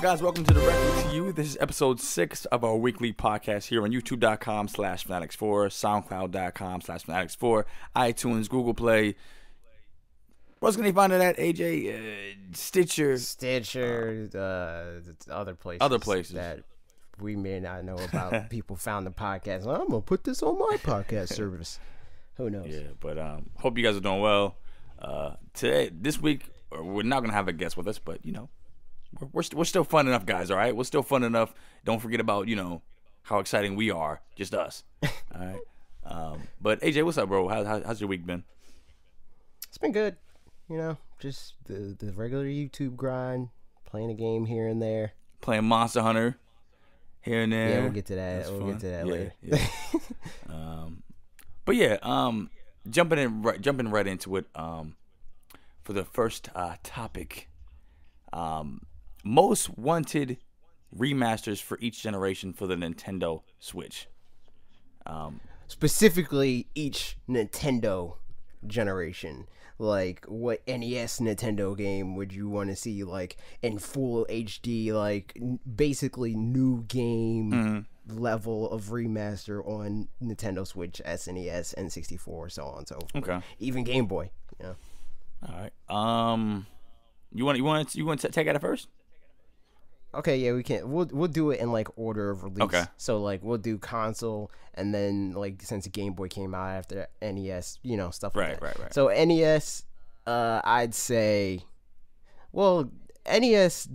up, guys? Welcome to Directly to You. This is episode 6 of our weekly podcast here on youtube.com/fanatixfour, soundcloud.com/fanatixfour, iTunes, Google Play. What's going to find it at, AJ? Stitcher, other places. Other places that we may not know about. People found the podcast. I'm going to put this on my podcast service. Who knows? Yeah, but hope you guys are doing well. This week, we're not going to have a guest with us, but, you know, we're still fun enough, guys, all right? We're still fun enough. Don't forget about, you know, how exciting we are. Just us. All right? But, AJ, what's up, bro? How's your week been? It's been good. You know, just the regular YouTube grind, playing a game here and there. Playing Monster Hunter here and there. Yeah, we'll get to that. We'll get to that later. Yeah. But, yeah, jumping right into it, for the first topic, most wanted remasters for each generation for the Nintendo Switch. Specifically, each Nintendo generation. Like, what NES Nintendo game would you want to see, like, in full HD, like, basically new game level of remaster on Nintendo Switch, SNES, N64, so on and so forth. Okay. Even Game Boy, you know. All right. You want to take it first? Okay, yeah, we can. We'll do it in like order of release. Okay. So like we'll do console, and then like since Game Boy came out after NES, you know, stuff like that. Right. So NES, I'd say, well, NES.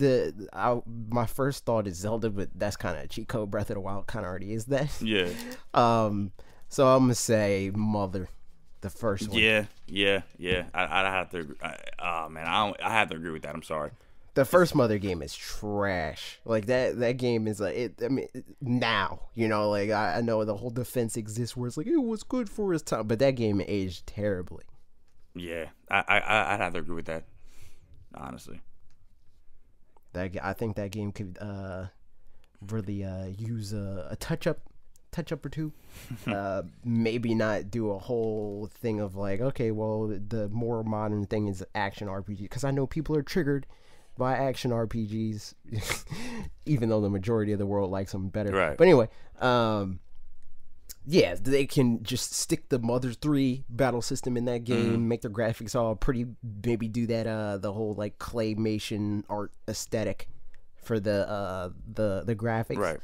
My first thought is Zelda, but that's kind of a cheat code. Breath of the Wild kind of already is that. Yeah. So I'm gonna say Mother, the first one. Yeah. I have to. I have to agree with that. I'm sorry. The first Mother game is trash. Like that game is like it. I mean, now you know, like I know the whole defense exists where it's like it was good for its time, but that game aged terribly. Yeah, I'd have to agree with that. Honestly, I think that game could really use a touch up or two. Maybe not do a whole thing of like, okay, well, the more modern thing is action RPG, because I know people are triggered by action RPGs, even though the majority of the world likes them better. Right. But anyway, yeah, they can just stick the Mother 3 battle system in that game, make the graphics all pretty, maybe do that the whole like claymation art aesthetic for the graphics. Right.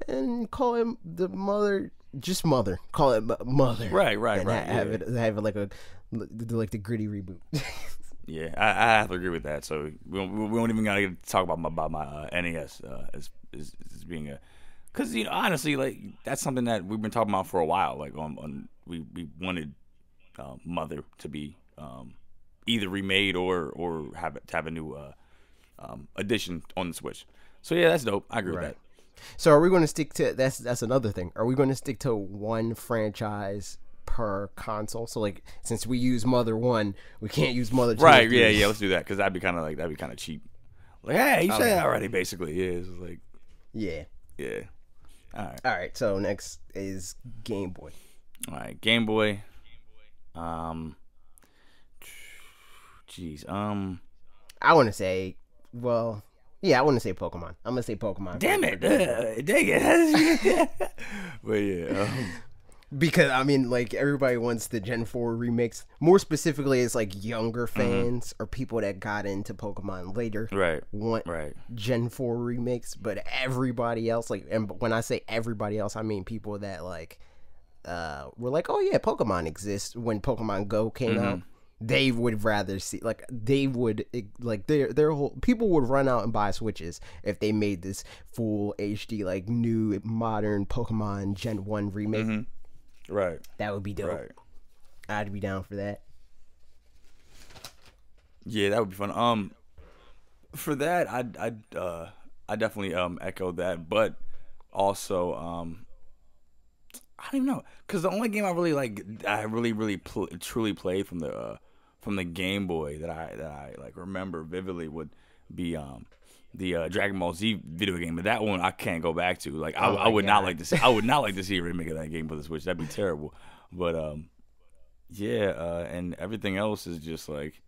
And call him the Mother, just Mother. Call it Mother. Right. And have it like the gritty reboot. Yeah, I have to agree with that. So we don't even gotta talk about my NES as being a, because you know honestly like that's something that we've been talking about for a while. Like we wanted Mother to be either remade or have a new edition on the Switch. So yeah, that's dope. I agree with that. So are we going to stick to that's another thing? Are we going to stick to one franchise per console? So like since we use Mother 1, we can't use Mother 2. Right, yeah, let's do that, because that'd be kind of cheap. Like, hey, you said that already, basically. Yeah, it's like yeah. All right, so next is Game Boy. All right, Game Boy. Jeez. I want to say, well, yeah, I want to say Pokemon. I'm gonna say Pokemon. Damn it! Dang it! But yeah. Because, I mean, like, everybody wants the Gen 4 remakes. More specifically, it's, like, younger fans or people that got into Pokemon later. Want Gen 4 remakes. But everybody else, like, and when I say everybody else, I mean people that, like, were like, oh, yeah, Pokemon exists when Pokemon Go came out. They would rather see, like, they would, like, their whole, people would run out and buy Switches if they made this full HD, like, new, modern Pokemon Gen 1 remake. Right. That would be dope. Right. I'd be down for that. Yeah, that would be fun. For that, I definitely echo that, but also I don't even know, because the only game I really truly played from the Game Boy that I like remember vividly would be the Dragon Ball Z video game, but that one I can't go back to. Like I would not like to see. I would not like to see a remake of that game for the Switch. That'd be terrible. But yeah, and everything else is just like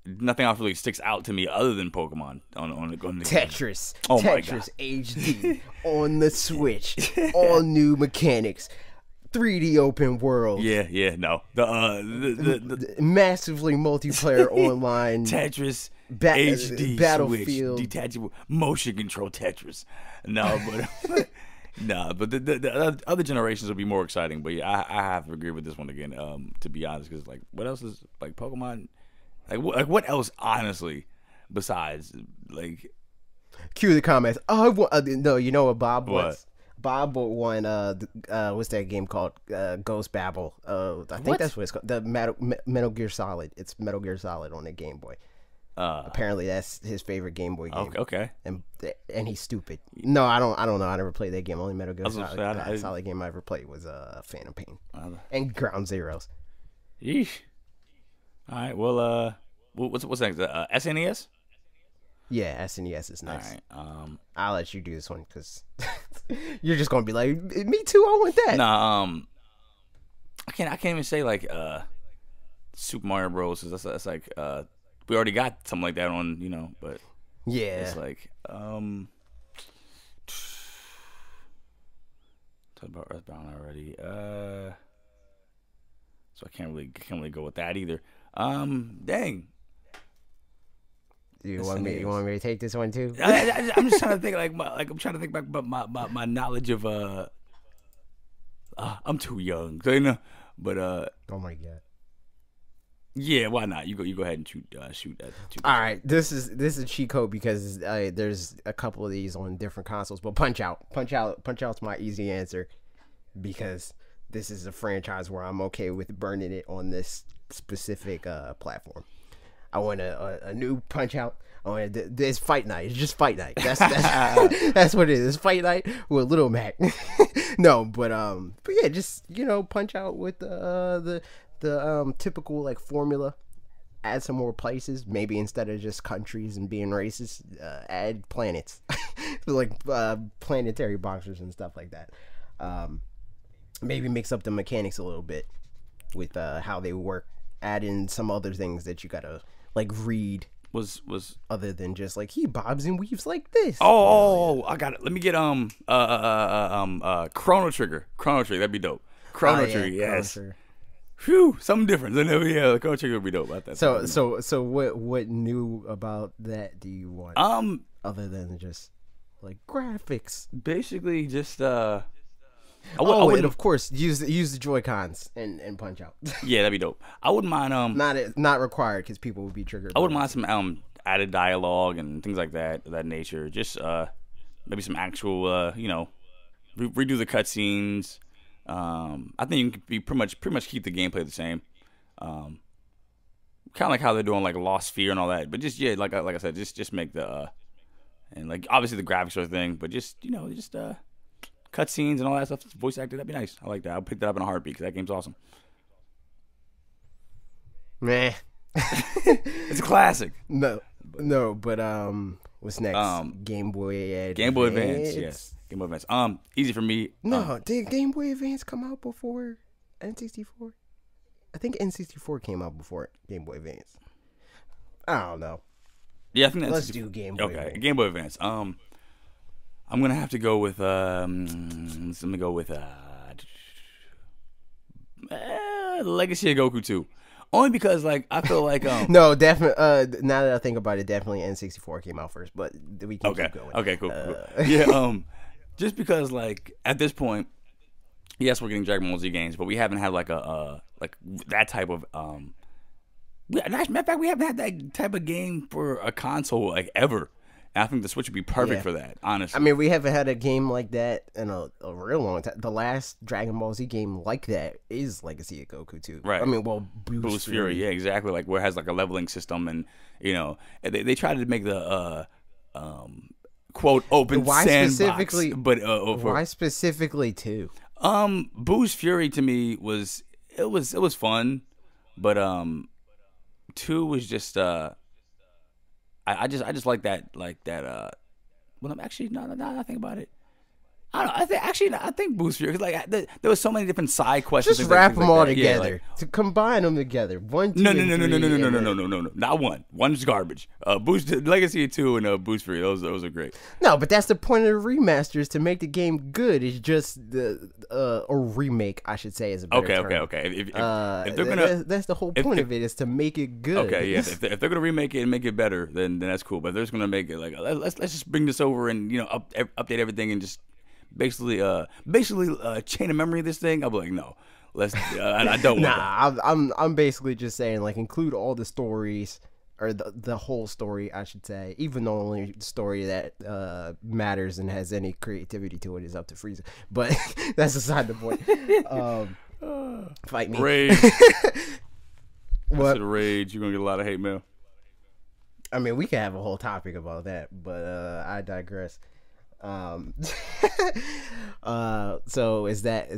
nothing else really sticks out to me other than Pokemon on the Tetris. Oh Tetris HD on the Switch. All new mechanics. 3D open world. Yeah, no. The massively multiplayer online Tetris HD Battlefield Switch, detachable motion control Tetris. No, but nah, but the other generations will be more exciting. But yeah, I have to agree with this one again. To be honest, because like, what else is like Pokemon? Like what else, honestly, besides like? Cue the comments. Oh, no, you know what Bob was? What? Bob won. What's that game called? Ghost Babel. I think that's what it's called. The Metal Gear Solid. It's Metal Gear Solid on the Game Boy. Apparently, that's his favorite Game Boy game. Okay. And he's stupid. No, I don't know. I never played that game. Only Metal Gear Solid game I ever played was Phantom Pain and Ground Zeroes. Yeesh. All right. Well, what's next? SNES. Yeah, SNES is nice. All right. I'll let you do this one because you're just gonna be like, me too. I want that. Nah. I can't even say like Super Mario Bros. That's like we already got something like that on, but yeah, it's like talked about Earthbound already. So I can't really go with that either. Dang. You want me to take this one too? I'm just trying to think I'm trying to think back about my knowledge of I'm too young, so but oh my god. Yeah, why not? You go ahead and shoot that. All right, this is a cheat code because there's a couple of these on different consoles, but Punch Out's my easy answer because this is a franchise where I'm okay with burning it on this specific platform. I want a new Punch Out. It's Fight Night. It's just Fight Night. That's that's what it is. It's Fight Night with Little Mac. No, but yeah, just Punch Out with the typical like formula. Add some more places. Maybe instead of just countries and being racist, add planets, like planetary boxers and stuff like that. Maybe mix up the mechanics a little bit with how they work. Add in some other things that you gotta like read was other than just like he bobs and weaves like this. Oh, I got it. Let me get Chrono Trigger. That'd be dope. Chrono Trigger, yes. Phew, something different. Yeah, Chrono Trigger would be dope about that. So what new about that do you want? Other than just like graphics, basically just and of course use the Joy-Cons and Punch Out. Yeah, that'd be dope. I wouldn't mind not required because people would be triggered. I wouldn't mind some added dialogue and things like that of that nature. Just maybe some actual redo the cutscenes. I think you can be pretty much keep the gameplay the same. Kind of like how they're doing like Lost Sphere and all that, but just like I said, just make the and like obviously the graphics are a thing, but just cutscenes and all that stuff, voice acted, that'd be nice. I like that. I'll pick that up in a heartbeat because that game's awesome. Meh. It's a classic. No, but what's next? Game Boy Advance. Game Boy Advance, yes. Game Boy Advance. Easy for me. No, did Game Boy Advance come out before N64? I think N64 came out before Game Boy Advance. I don't know. Yeah, I think that's Let's do Game Boy Advance. Game Boy Advance. I'm gonna have to go with let me go with Legacy of Goku 2. Only because like I feel like no, definitely now that I think about it, definitely N64 came out first, but we can keep going. Okay, cool. Yeah, just because like at this point, yes, we're getting Dragon Ball Z games, but we haven't had like a like that type of matter of fact, we haven't had that type of game for a console like ever. And I think the Switch would be perfect for that, honestly. I mean, we haven't had a game like that in a real long time. The last Dragon Ball Z game like that is Legacy of Goku 2. Right. I mean, well, Boost Fury. Yeah, exactly. Like, where it has, like, a leveling system and, they tried to make the, quote, open sandbox. But, why specifically 2? Boost Fury, to me, was fun. But, 2 was just, I just like that well, I'm actually, no, I think about it. I don't know. I think Boost Fury, because like there was so many different side questions. Just wrap them all together. Yeah, like, to combine them together. One, two, no, not one. One's garbage. Boost Legacy 2 and Boost Fury. Those are great. No, but that's the point of the remasters, to make the game good. It's just or remake, I should say, is a better term. Okay. If they're gonna, that's the whole point of it, is to make it good. Okay, yeah. If they're gonna remake it and make it better, then that's cool. But if they're just gonna make it like, let's just bring this over and update everything and just basically chain of memory this thing. I'll be like, no, let's. I don't want that. I'm basically just saying, like, include all the stories, or the whole story, I should say. Even the only story that matters and has any creativity to it is up to Frieza. But that's aside the point. Fight me. Rage. What? I said rage. You're gonna get a lot of hate mail. I mean, we could have a whole topic about that, but I digress. So is that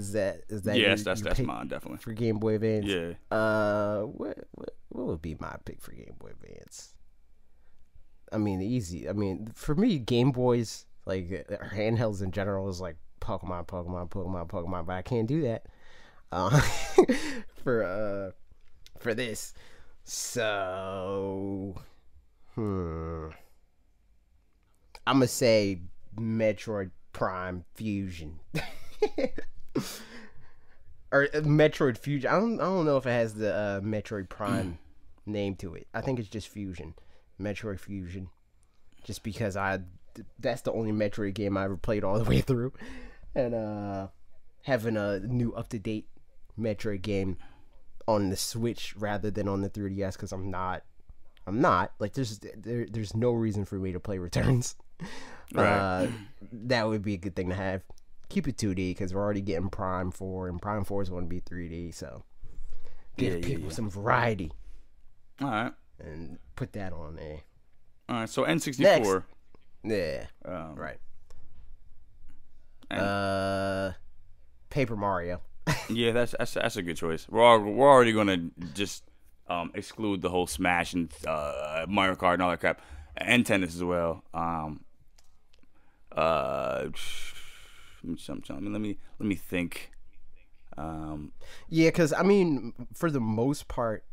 yes, that's mine, definitely, for Game Boy Advance. Yeah. What would be my pick for Game Boy Advance? I mean, easy. I mean, for me, Game Boys, like handhelds in general, is like Pokemon, but I can't do that for this. So I'm gonna say Metroid Prime Fusion. Or Metroid Fusion. I don't know if it has the Metroid Prime name to it. I think it's just Fusion. Metroid Fusion. Just because that's the only Metroid game I ever played all the way through. And having a new up-to-date Metroid game on the Switch rather than on the 3DS, because I'm not like, there's no reason for me to play Returns. Right. That would be a good thing to have. Keep it 2D, because we're already getting Prime 4, and Prime 4 is going to be 3D, so give people some variety. All right. And put that on there. All right, so N64. Next. Yeah. Right. Paper Mario. Yeah, that's a good choice. We're already gonna just exclude the whole Smash and Mario Kart and all that crap, and tennis as well. Let me think. Yeah, because I mean, for the most part,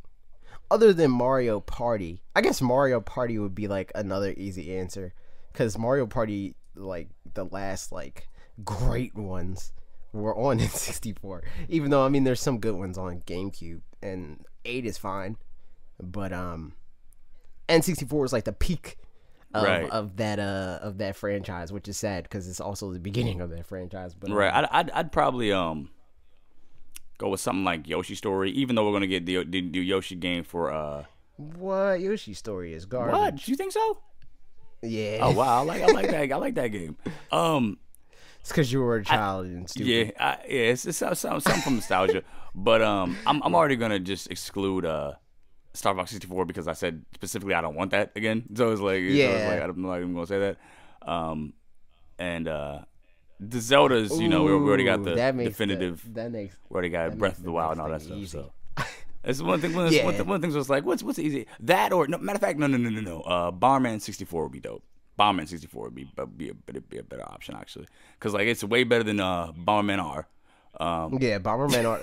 other than Mario Party, I guess Mario Party would be like another easy answer, because Mario Party, like the last like great ones, were on N64. Even though, I mean, there's some good ones on GameCube, and 8 is fine, but N64 is like the peak of that franchise, which is sad because it's also the beginning of that franchise. But right, I'd probably go with something like Yoshi Story, even though we're gonna get the Yoshi game for what? Yoshi Story is garbage. What? You think so? Yeah. Oh wow, I like that game. It's because you were a child and stupid. Yeah, it's something from nostalgia. But I'm already gonna just exclude Star Fox 64 because I said specifically I don't want that again. So it's like, I'm not even gonna say that. And the Zeldas, we already got the definitive. We already got Breath of the Wild and all that stuff. Easy. So it's one thing. One of the things was like, what's easy? That or no, matter of fact, no. Bomberman 64 would be dope. Bomberman 64 would be a better option actually, because like it's way better than Bomberman R. Bomberman R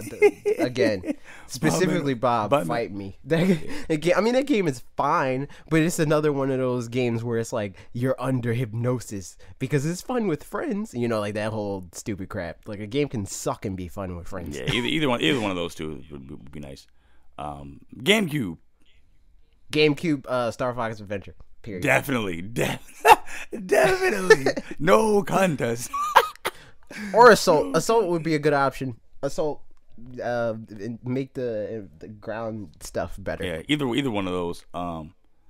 again. Specifically, Bob, Fight Me. That game is fine, but it's another one of those games where it's like you're under hypnosis because it's fun with friends. Like that whole stupid crap. Like a game can suck and be fun with friends. Yeah, either one of those two would be nice. GameCube, Star Fox Adventure. Period. Definitely, no contest. Or Assault. Assault would be a good option. Assault, make the ground stuff better. Yeah, either one of those.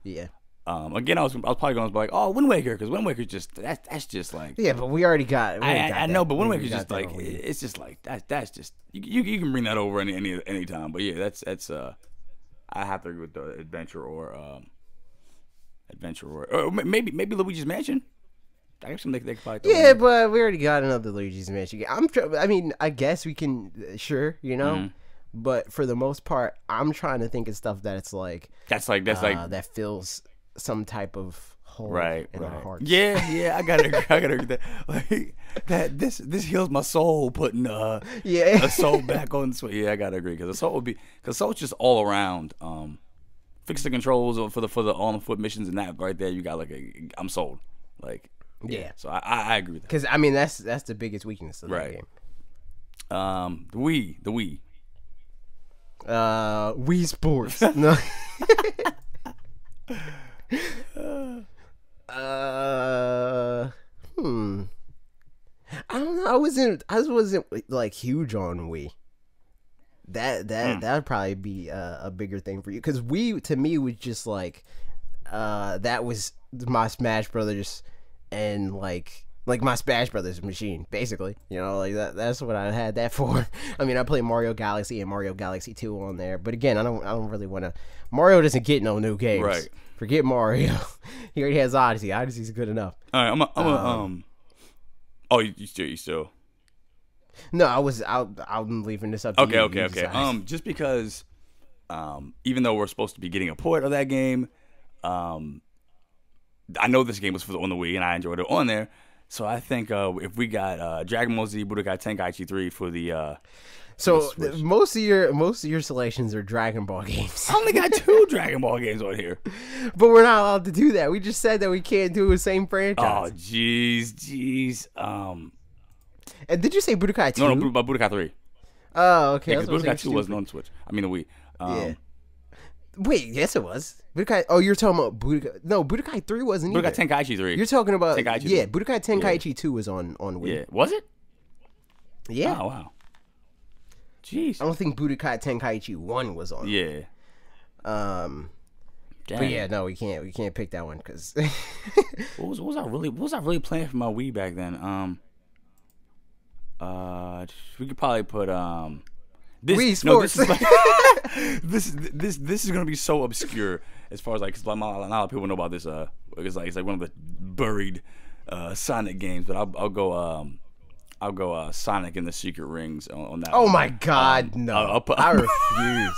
Yeah. Again, I was probably going to be like, oh, Wind Waker, because Wind Waker's just that's just like. Yeah, but we already got. I know, but Wind Waker's just like it's just like that's just you can bring that over any time. But yeah, that's I have to agree with the adventure or maybe Luigi's Mansion. I guess they could probably. Yeah, but we already got another Luigi's Mansion. I mean, I guess we can, sure, Mm-hmm. But for the most part, I'm trying to think of stuff that it's like that fills some type of hold in our hearts. Yeah, I gotta agree with that. Like this heals my soul, putting a soul back on Switch. Yeah, I gotta agree because Assault's just all around. Fix the controls for the on foot missions and that right there. You got I'm sold. Like so I agree with that. Because I mean that's the biggest weakness of that game. The Wii. Wii Sports. No. I don't know. I wasn't like huge on Wii. That would probably be a bigger thing for you because Wii to me was just like that was my Smash Brothers and like my Smash Brothers machine, basically. You know, like that's what I had that for. I mean, I played Mario Galaxy and Mario Galaxy 2 on there, but again, I don't really want to. Mario doesn't get no new games. Right. Forget Mario. He already has Odyssey. Odyssey's good enough. All right, Oh, you still. No, I'm leaving this up to you. Okay. Just because, even though we're supposed to be getting a port of that game, I know this game was on the Wii and I enjoyed it on there. So I think if we got Dragon Ball Z Budokai Tenkaichi 3 for the so most of your selections are Dragon Ball games. I only got 2 Dragon Ball games on here, but we're not allowed to do that. We just said that we can't do the same franchise. Oh, jeez. And did you say Budokai 2? No, Budokai 3. Oh, okay. Yeah, because Budokai 2 wasn't on Switch. I mean the Wii. Yeah. Wait, yes it was. Budokai. Oh, you're talking about Budokai. No, Budokai 3 wasn't either. Budokai Tenkaichi 3. You're talking about Tenkaichi 3. Yeah, Budokai Tenkaichi 2 was on Wii. Yeah, was it? Yeah. Oh wow. Jeez. I don't think Budokai Tenkaichi 1 was on. Yeah. But yeah, no, we can't pick that one because. what was I really playing for my Wii back then? We could probably put Wii Sports. This is gonna be so obscure as far as like, cause not a lot of people know about this. It's like one of the buried Sonic games, but I'll go Sonic and the Secret Rings on that. Oh one. my God, no! I refuse.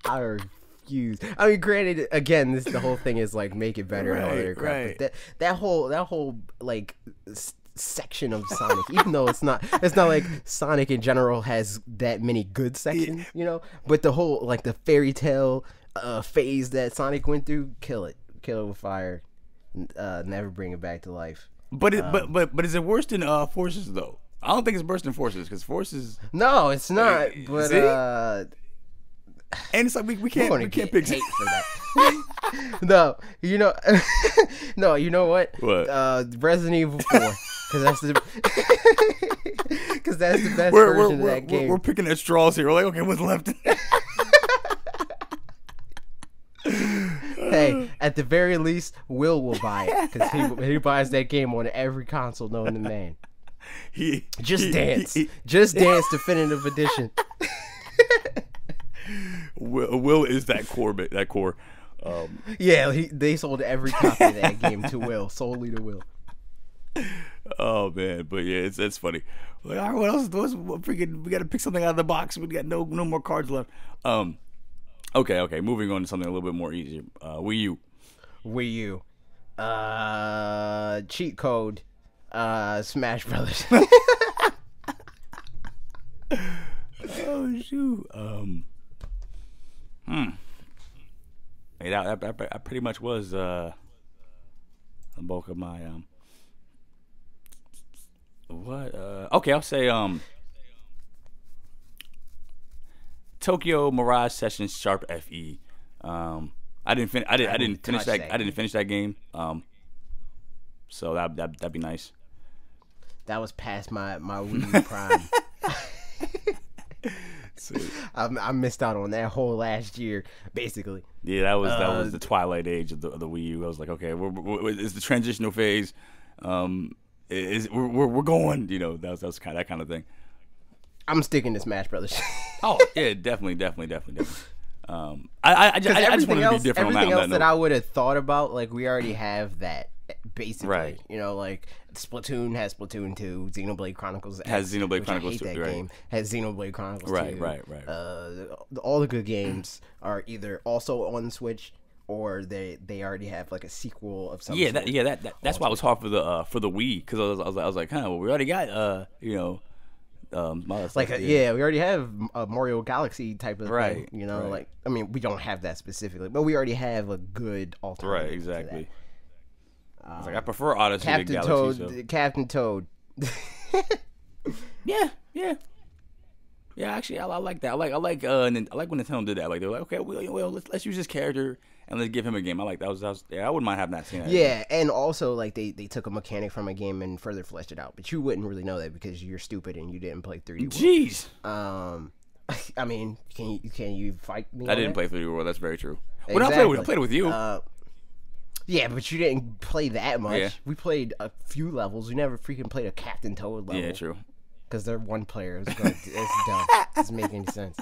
I refuse. I mean, granted, again, the whole thing is like make it better and all that crap. But that whole like section of Sonic, even though it's not like Sonic in general has that many good sections, you know. But the whole like the fairy tale phase that Sonic went through, kill it with fire, never bring it back to life. But is it worse than Forces though? I don't think it's worse than Forces because Forces. No, it's not. But and it's like we can't pick hate for that. No, you know, no, you know what? What? Resident Evil 4, because that's the best version of that game. We're picking at straws here. We're like, okay, what's left? Hey, at the very least, Will buy it because he buys that game on every console known to man. Just Dance Definitive Edition. Will is that core. Yeah, they sold every copy of that game to Will, solely to Will. Oh man, but yeah, it's funny. Like, all right, what else? We got to pick something out of the box. We got no more cards left. Okay. Moving on to something a little bit more easier. Wii U. Cheat code. Smash Brothers. Oh shoot. Hey, that pretty much was the bulk of my okay, I'll say Tokyo Mirage Sessions Sharp FE. I didn't finish that game. So that'd be nice. That was past my Wii U prime. I missed out on that whole last year, basically. Yeah, that was the twilight age of the Wii U. I was like, okay, it's the transitional phase. We're going, you know, that was kind of thing. I'm sticking to Smash Brothers. Oh yeah, definitely. I just want to be different. Everything else that I would have thought about, like we already have that. Basically, right. You know, like Splatoon has Splatoon 2, Xenoblade Chronicles has Xenoblade Chronicles 2, that right. game has Xenoblade Chronicles 2. Right. All the good games are either also on Switch or they already have like a sequel of some Yeah, sort. That's why it was hard for the Wii, because I was like, well, we already got like we already have a Mario Galaxy type of thing, you know, right. like I mean we don't have that specifically, but we already have a good alternative. Right, exactly. I was like, I prefer Odyssey to Galaxy. Captain Toad. Yeah. Actually, I like that. I like when Nintendo did that. Like, they were like, okay, well, let's use this character and let's give him a game. I like that. I wouldn't mind having that scene. Yeah, and also like they took a mechanic from a game and further fleshed it out, but you wouldn't really know that because you're stupid and you didn't play 3D World. Jeez. I mean, can you fight me? I didn't play 3D World. That's very true. Exactly. When I played it with you. Yeah, but you didn't play that much. Yeah. We played a few levels. We never freaking played a Captain Toad level. Yeah, true. Because they're one player. It's dumb. It doesn't make any sense.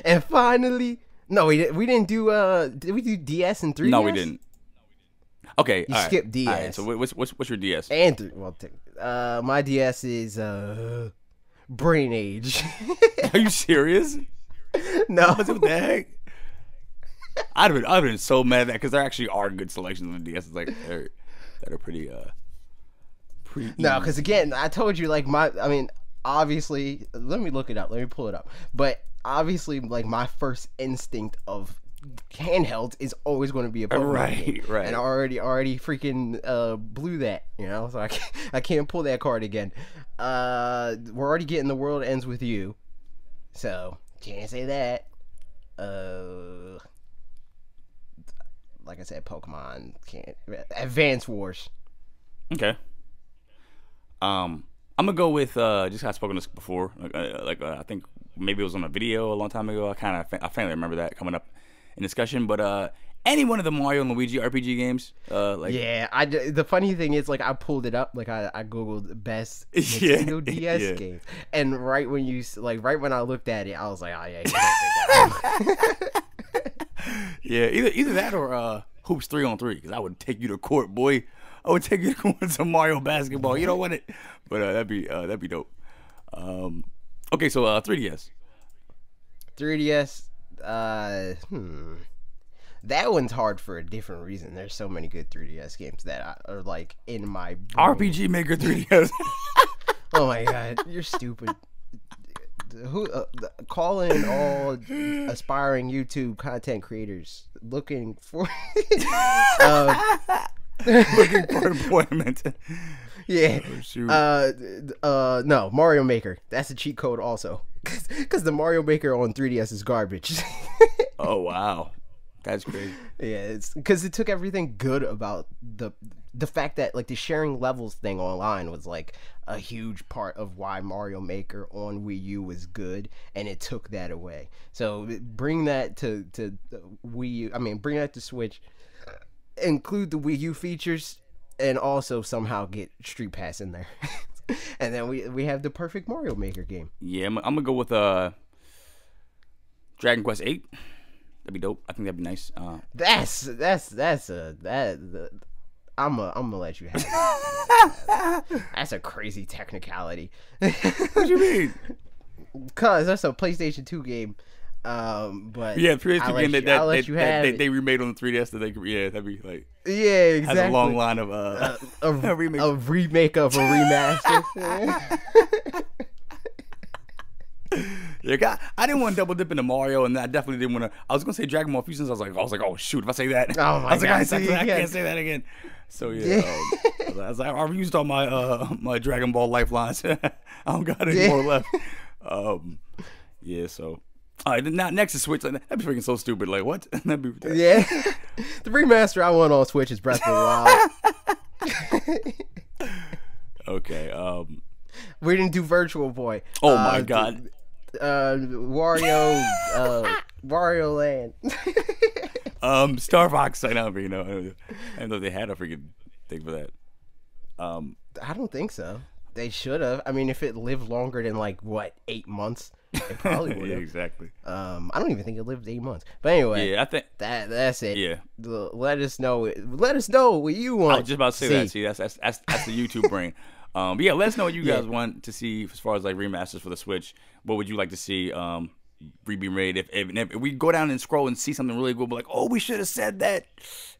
And finally, no, we didn't do. Did we do DS and 3DS? No, we didn't. Okay, you skipped DS. All right, so what's your DS? And my DS is Brain Age. Are you serious? No. What the heck? I'd have been so mad at that, because there actually are good selections on the DS. It's like that are pretty No, because again, I told you like obviously, let me look it up. Let me pull it up. But obviously, like my first instinct of handhelds is always going to be a Pokemon game. Right. And I already freaking blew that, you know. So I can't pull that card again. We're already getting The World Ends With You, so can't say that. Like I said, Pokemon can't. Advance Wars. Okay. I'm gonna go with just I've spoken this before. I think maybe it was on a video a long time ago. I finally remember that coming up in discussion. But any one of the Mario and Luigi RPG games, the funny thing is, like, I pulled it up, like I googled best Nintendo DS games, and right when I looked at it, I was like, oh yeah, you can't take that. Yeah, either that or Hoops 3-on-3, because I would take you to court, boy. I would take you to court some Mario basketball. You don't want it, but that'd be dope. Okay, so 3DS. 3DS. That one's hard for a different reason. There's so many good 3DS games that are like in my brain. RPG Maker 3DS. Oh my god, you're stupid. Who call in all aspiring YouTube content creators looking for looking for employment. Yeah. Oh, shoot. No, Mario Maker. That's a cheat code also, because the Mario Maker on 3DS is garbage. Oh wow, that's crazy. Yeah, it's because it took everything good about the fact that like the sharing levels thing online was like a huge part of why Mario Maker on Wii U was good, and it took that away. So bring that to Wii U. I mean, bring that to Switch. Include the Wii U features, and also somehow get Street Pass in there, and then we have the perfect Mario Maker game. Yeah, I'm gonna go with Dragon Quest 8. That'd be dope. I think that'd be nice. I'm gonna let you have it. That's a crazy technicality. What do you mean? Cause that's a PlayStation 2 game. But yeah, PlayStation 2 game that they remade on the 3DS. That'd be like exactly. Has a long line of a remake of a remaster. Yeah, I didn't want to double dip into Mario, and I definitely didn't want to. I was gonna say Dragon Ball Fusions. I was like, oh shoot, if I say that, oh my God, I can't say that again. So yeah, I was like, I've used all my my Dragon Ball lifelines. I don't got any more left. Yeah, so. All right, now next is Switch. That'd be freaking so stupid. Like what? That'd be yeah. The remaster I want on Switch is Breath of the Wild. Okay. We didn't do Virtual Boy. Oh my God. Wario Land. Star Fox. I don't know. I didn't know they had a freaking thing for that. I don't think so. They should have. I mean, if it lived longer than 8 months, it probably would have. Yeah, exactly. I don't even think it lived 8 months. But anyway, yeah, I think that's it. Yeah. Let us know. Let us know what you want. I was just about to say that. See, that's the YouTube brain. But yeah, let us know what you guys want to see as far as remasters for the Switch. What would you like to see? be made. If we go down and scroll and see something really good, we're like, oh, we should have said that,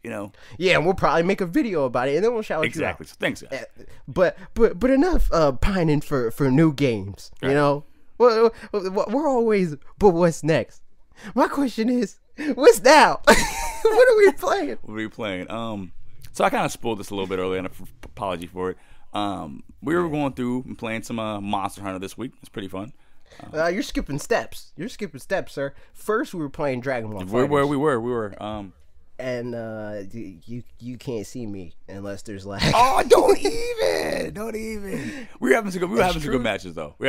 you know. Yeah, and we'll probably make a video about it, and then we'll shout it out. So thanks, guys. But enough pining for new games. You know, we're always. But what's next? My question is, what's now? What are we playing? What are we playing? So I kind of spoiled this a little bit earlier, and apology for it. We were going through and playing some Monster Hunter this week. It's pretty fun. You're skipping steps. You're skipping steps, sir. First, we were playing Dragon Ball. We were. And you can't see me unless there's lag. Oh, don't even. We were having some good matches though. We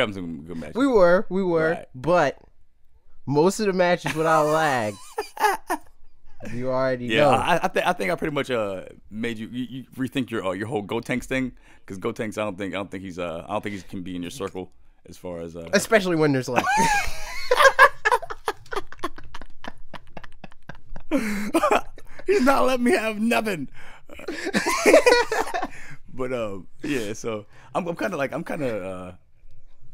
were. Right. But most of the matches without lag. You already know. I think I pretty much made you rethink your whole Gotenks thing, because Gotenks I don't think he can be in your circle as far as especially when there's lag. He's not letting me have nothing. But yeah, so I'm kind of I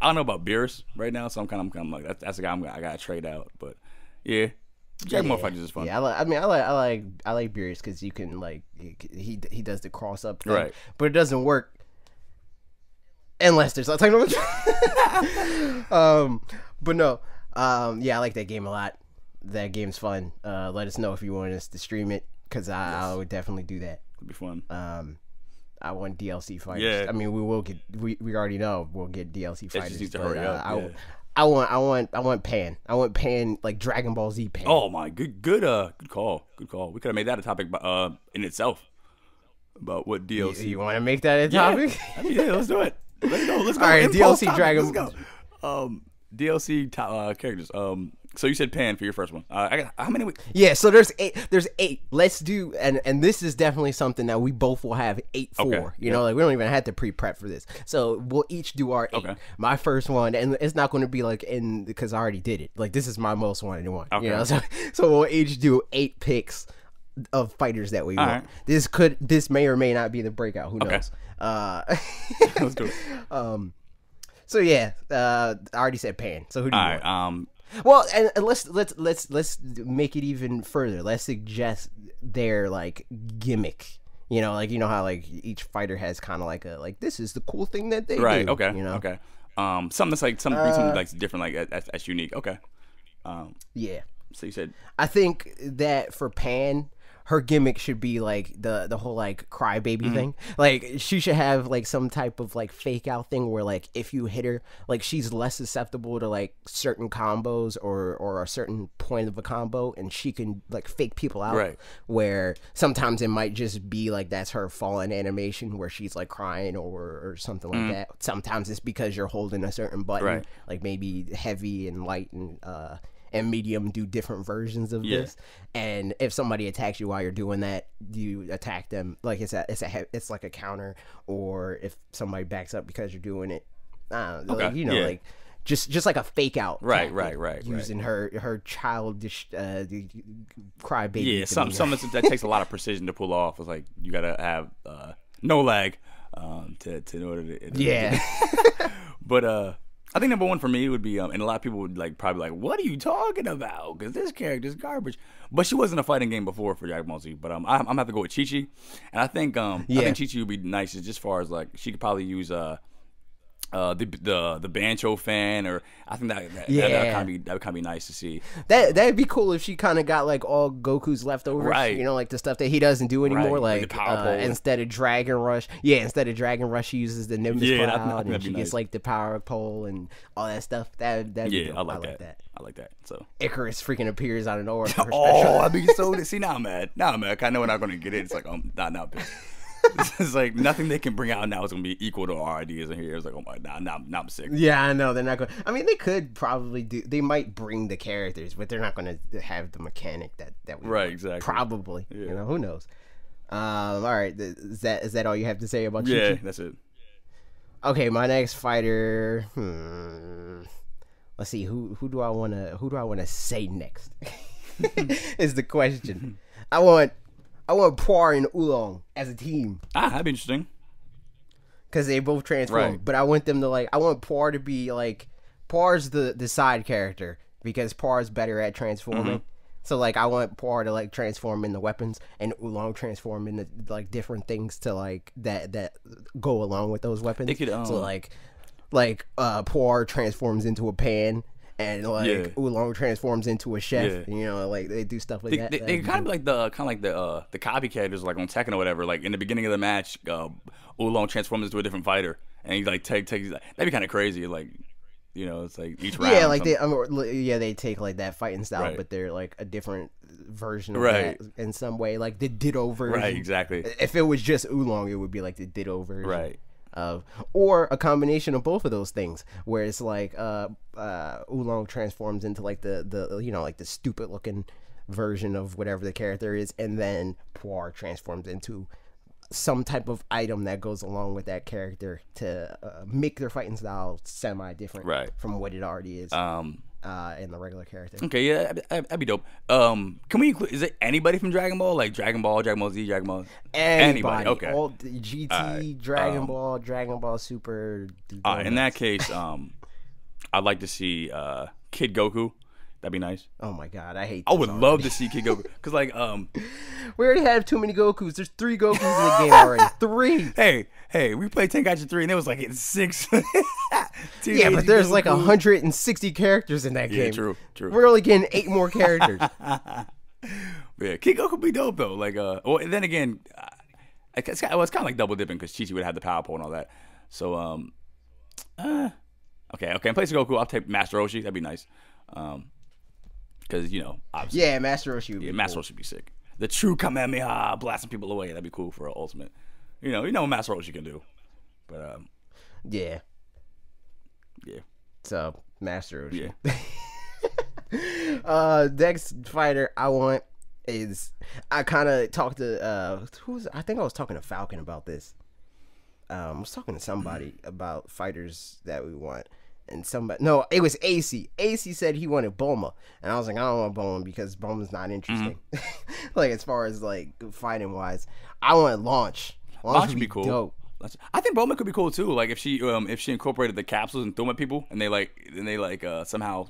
don't know about Beerus right now, so I'm kind of like that's the guy I gotta trade out. But yeah. Dragon Ball FighterZ is fun. Yeah, I like Beerus because you can he does the cross up thing, right? But it doesn't work unless there's like technology. But no, yeah, I like that game a lot. That game's fun. Let us know if you want us to stream it, because I would definitely do that. It'd be fun. I want DLC fighters. Yeah. I mean, we already know we'll get DLC fighters. It just needs to hurry up. I want Pan. I want Pan, like Dragon Ball Z Pan. Oh my, good call. We could have made that a topic in itself about what DLC. You want to make that a topic? Yeah, let's do it. Let's go. All right, DLC Dragon. Let's go. DLC characters. So you said Pan for your first one. I got how many? Yeah, so there's 8. There's 8. Let's do, and this is definitely something that we both will have 8 for. Okay. You know, like we don't even have to pre-prep for this. So we'll each do our 8. Okay. My first one, and it's not going to be like because I already did it. Like this is my most wanted one. Okay. You know, so we'll each do 8 picks of fighters that we want. Right. This may or may not be the breakout. Who knows? Let's do it. So yeah, I already said Pan. So who do you want? Right. Well, and let's make it even further. Let's suggest their like gimmick. You know, like how like each fighter has kind of like this is the cool thing that they do. Right. Okay. You know? Okay. Something that's like something like different, like that's unique. Okay. Yeah. So you said. I think that for Pan, her gimmick should be like the whole like crybaby thing. Like she should have like some type of like fake out thing where like if you hit her, like she's less susceptible to like certain combos or a certain point of a combo, and she can like fake people out. Right. Where sometimes it might just be like that's her fallen animation where she's like crying or something like that. Sometimes it's because you're holding a certain button, right. Like maybe heavy and light and medium do different versions of this. And if somebody attacks you while you're doing that, you attack them like it's like a counter. Or if somebody backs up because you're doing it, like, like just like a fake out. Right. Using her childish crybaby. Yeah, something that takes a lot of precision to pull off. It's like you gotta have no lag to in order to. Yeah. But I think number one for me would be, and a lot of people would probably like, what are you talking about? Because this character's garbage. But she wasn't a fighting game before for Dragon Ball Z. But I'm gonna have to go with Chi-Chi, and I think Chi-Chi would be nice as far as like she could probably use the Bancho fan, or I think that would kind of be nice to see. That'd be cool if she kind of got like all Goku's leftovers, right? You know, like the stuff that he doesn't do anymore, right. like instead of Dragon Rush. Yeah, instead of Dragon Rush, she uses the Nimbus Cloud, and she gets like the Power Pole and all that stuff. That'd be dope. I like that. I like that. So Icarus freaking appears out of nowhere. I mean, so see now I'm mad. Now I'm mad. I know we're not gonna get it. It's like not pissed. It's like nothing they can bring out now is gonna be equal to our ideas in here. It's like, oh my, now I'm sick. Yeah, I know they're not going. I mean, they could probably do. They might bring the characters, but they're not going to have the mechanic that we right want. Exactly. Probably, you know, who knows? All right, is that all you have to say about Chi-Chi? Yeah, that's it. Okay, my next fighter. Let's see who do I want to say next? Is the question. I want Poir and Oolong as a team. That'd be interesting. Because they both transform. Right. But I want them to I want Poir to be like, Poir's the side character. because Poir's better at transforming. So like I want Poir to like transform into weapons and Oolong transform into like different things to like that go along with those weapons. So like Poir transforms into a pan and like Oolong transforms into a chef. You know, like they do stuff like that. They kind of like the copy characters like on Tekken or whatever. Like in the beginning of the match, Oolong transforms into a different fighter and he like takes that'd be kind of crazy. Like, you know, it's like each round. Yeah, like they take like that fighting style, but they're like a different version of that in some way, like the Ditto version. Right, exactly. If it was just Oolong, it would be like the Ditto version. Right. Or a combination of both of those things, where it's like Oolong transforms into like the you know, like the stupid looking version of whatever the character is, and then Poir transforms into some type of item that goes along with that character to make their fighting style semi-different from what it already is in the regular character. Okay, yeah, that'd be dope. Can we include, is it anybody from Dragon Ball? Like Dragon Ball Z, Dragon Ball? Anybody. Okay. All GT, Dragon Ball Super. In that case, I'd like to see Kid Goku. That'd be nice. Oh my god, I hate. I would love to see Kid Goku because, like, we already have too many Gokus. There's 3 Gokus in the game already. 3. Hey, we played Tenkaichi 3 and it was like 6. Yeah, but there's like 160 characters in that game. Yeah, true. We're only getting 8 more characters. Yeah, Kid Goku would be dope though. Like, well, then again, it's kind of like double dipping because Chi-Chi would have the power pole and all that. So, okay. In place of Goku, I'll take Master Roshi. That'd be nice. Because, you know, obviously. Yeah, Master Roshi would be Master Roshi would be sick. The true Kamehameha, blasting people away. That'd be cool for an ultimate. You know what Master Roshi can do. But, yeah. So, Master Roshi. Yeah. Next fighter I want is, I kind of talked to, I think I was talking to Falcon about this. I was talking to somebody about fighters that we want. And no, it was AC. AC said he wanted Bulma, and I was like, I don't want Bulma because Bulma's not interesting. Like as far as like fighting wise, I want Launch. Launch would be cool. Dope. I think Bulma could be cool too. Like if she incorporated the capsules and threw them at people, and they somehow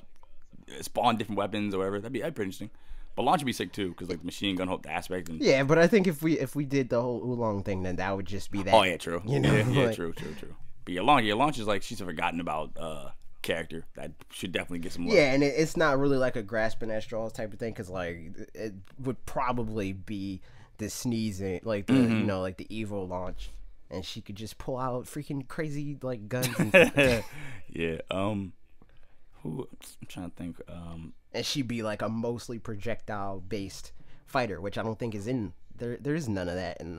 spawn different weapons or whatever. That'd be pretty interesting. But Launch would be sick too because like the machine gun aspect. And yeah, but I think if we did the whole Oolong thing, then that would just be that. Oh yeah, true. You know, yeah, like, true. But Launch is like she's a forgotten about character that should definitely get some love. Yeah, and it's not really like a grasping at straws type of thing because like it would probably be the sneezing, like the you know, like the evil Launch, and she could just pull out freaking crazy like guns. And yeah. Who I'm trying to think. And she'd be like a mostly projectile based fighter, which I don't think is in there. There's none of that in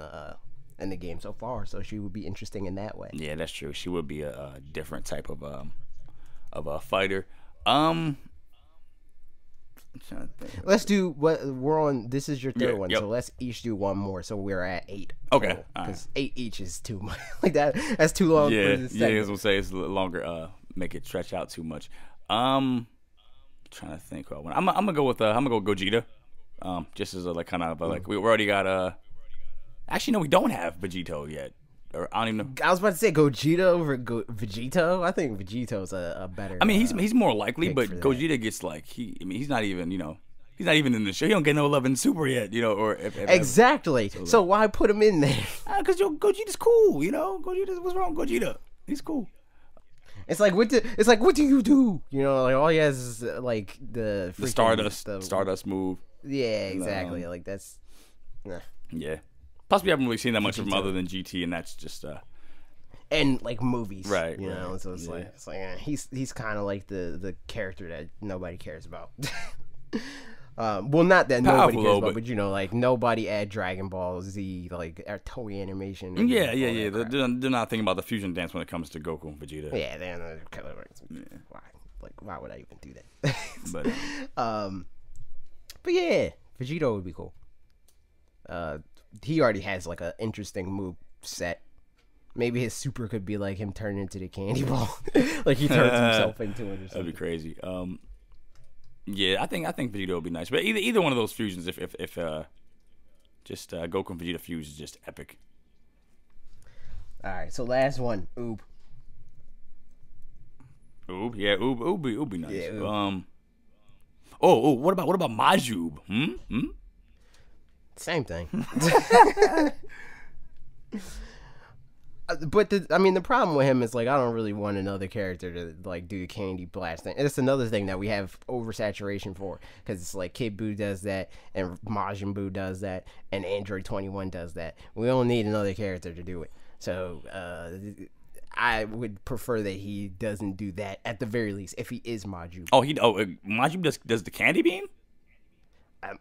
the game so far, so she would be interesting in that way. Yeah, that's true. She would be a different type of a fighter. I'm trying to think. Let's do what we're on. This is your third one, so let's each do one more. So we're at 8. Okay, because 8 each is too much. Like that. That's too long. Yeah, for this I was gonna say it's a little longer. Make it stretch out too much. Trying to think. I'm gonna go with Gogeta. Just as a like kind of like we already got Actually, no, we don't have Vegito yet. Or I don't even know. I was about to say Gogeta over Vegito. I think Vegito's a better. I mean, he's more likely, but Gogeta gets like he's not even he's not even in the show. He don't get no love in Super yet, or exactly. So why put him in there? Because Gogeta's cool, Gogeta, what's wrong with Gogeta? He's cool. It's like what do you do? Like all he has is like the Stardust move. Yeah, exactly. Like that's. Yeah. Plus, we haven't really seen that much of him other than GT, and that's just and like movies, right? So it's like he's kind of like the character that nobody cares about. Well, not that nobody cares about, but like nobody at Dragon Ball Z, like at Toei Animation. Yeah. They're not thinking about the fusion dance when it comes to Goku and Vegeta. Yeah, they're kind of why would I even do that? But yeah, Vegito would be cool. He already has like an interesting move set. Maybe his super could be like him turning into the candy ball, like he turns himself into it or something. That'd be crazy. Yeah, I think Vegeta would be nice, but either one of those fusions, if just Goku and Vegeta fuse is just epic. All right, so last one, Oob, yeah, Oob be nice. Yeah, Oh, what about Majub? Same thing. But the problem with him is like I don't really want another character to like do the candy blast thing. And it's another thing that we have oversaturation for, because it's like Kid Buu does that, and Majin Buu does that, and Android 21 does that. We don't need another character to do it. So I would prefer that he doesn't do that at the very least if he is Majin. Majin does the candy beam?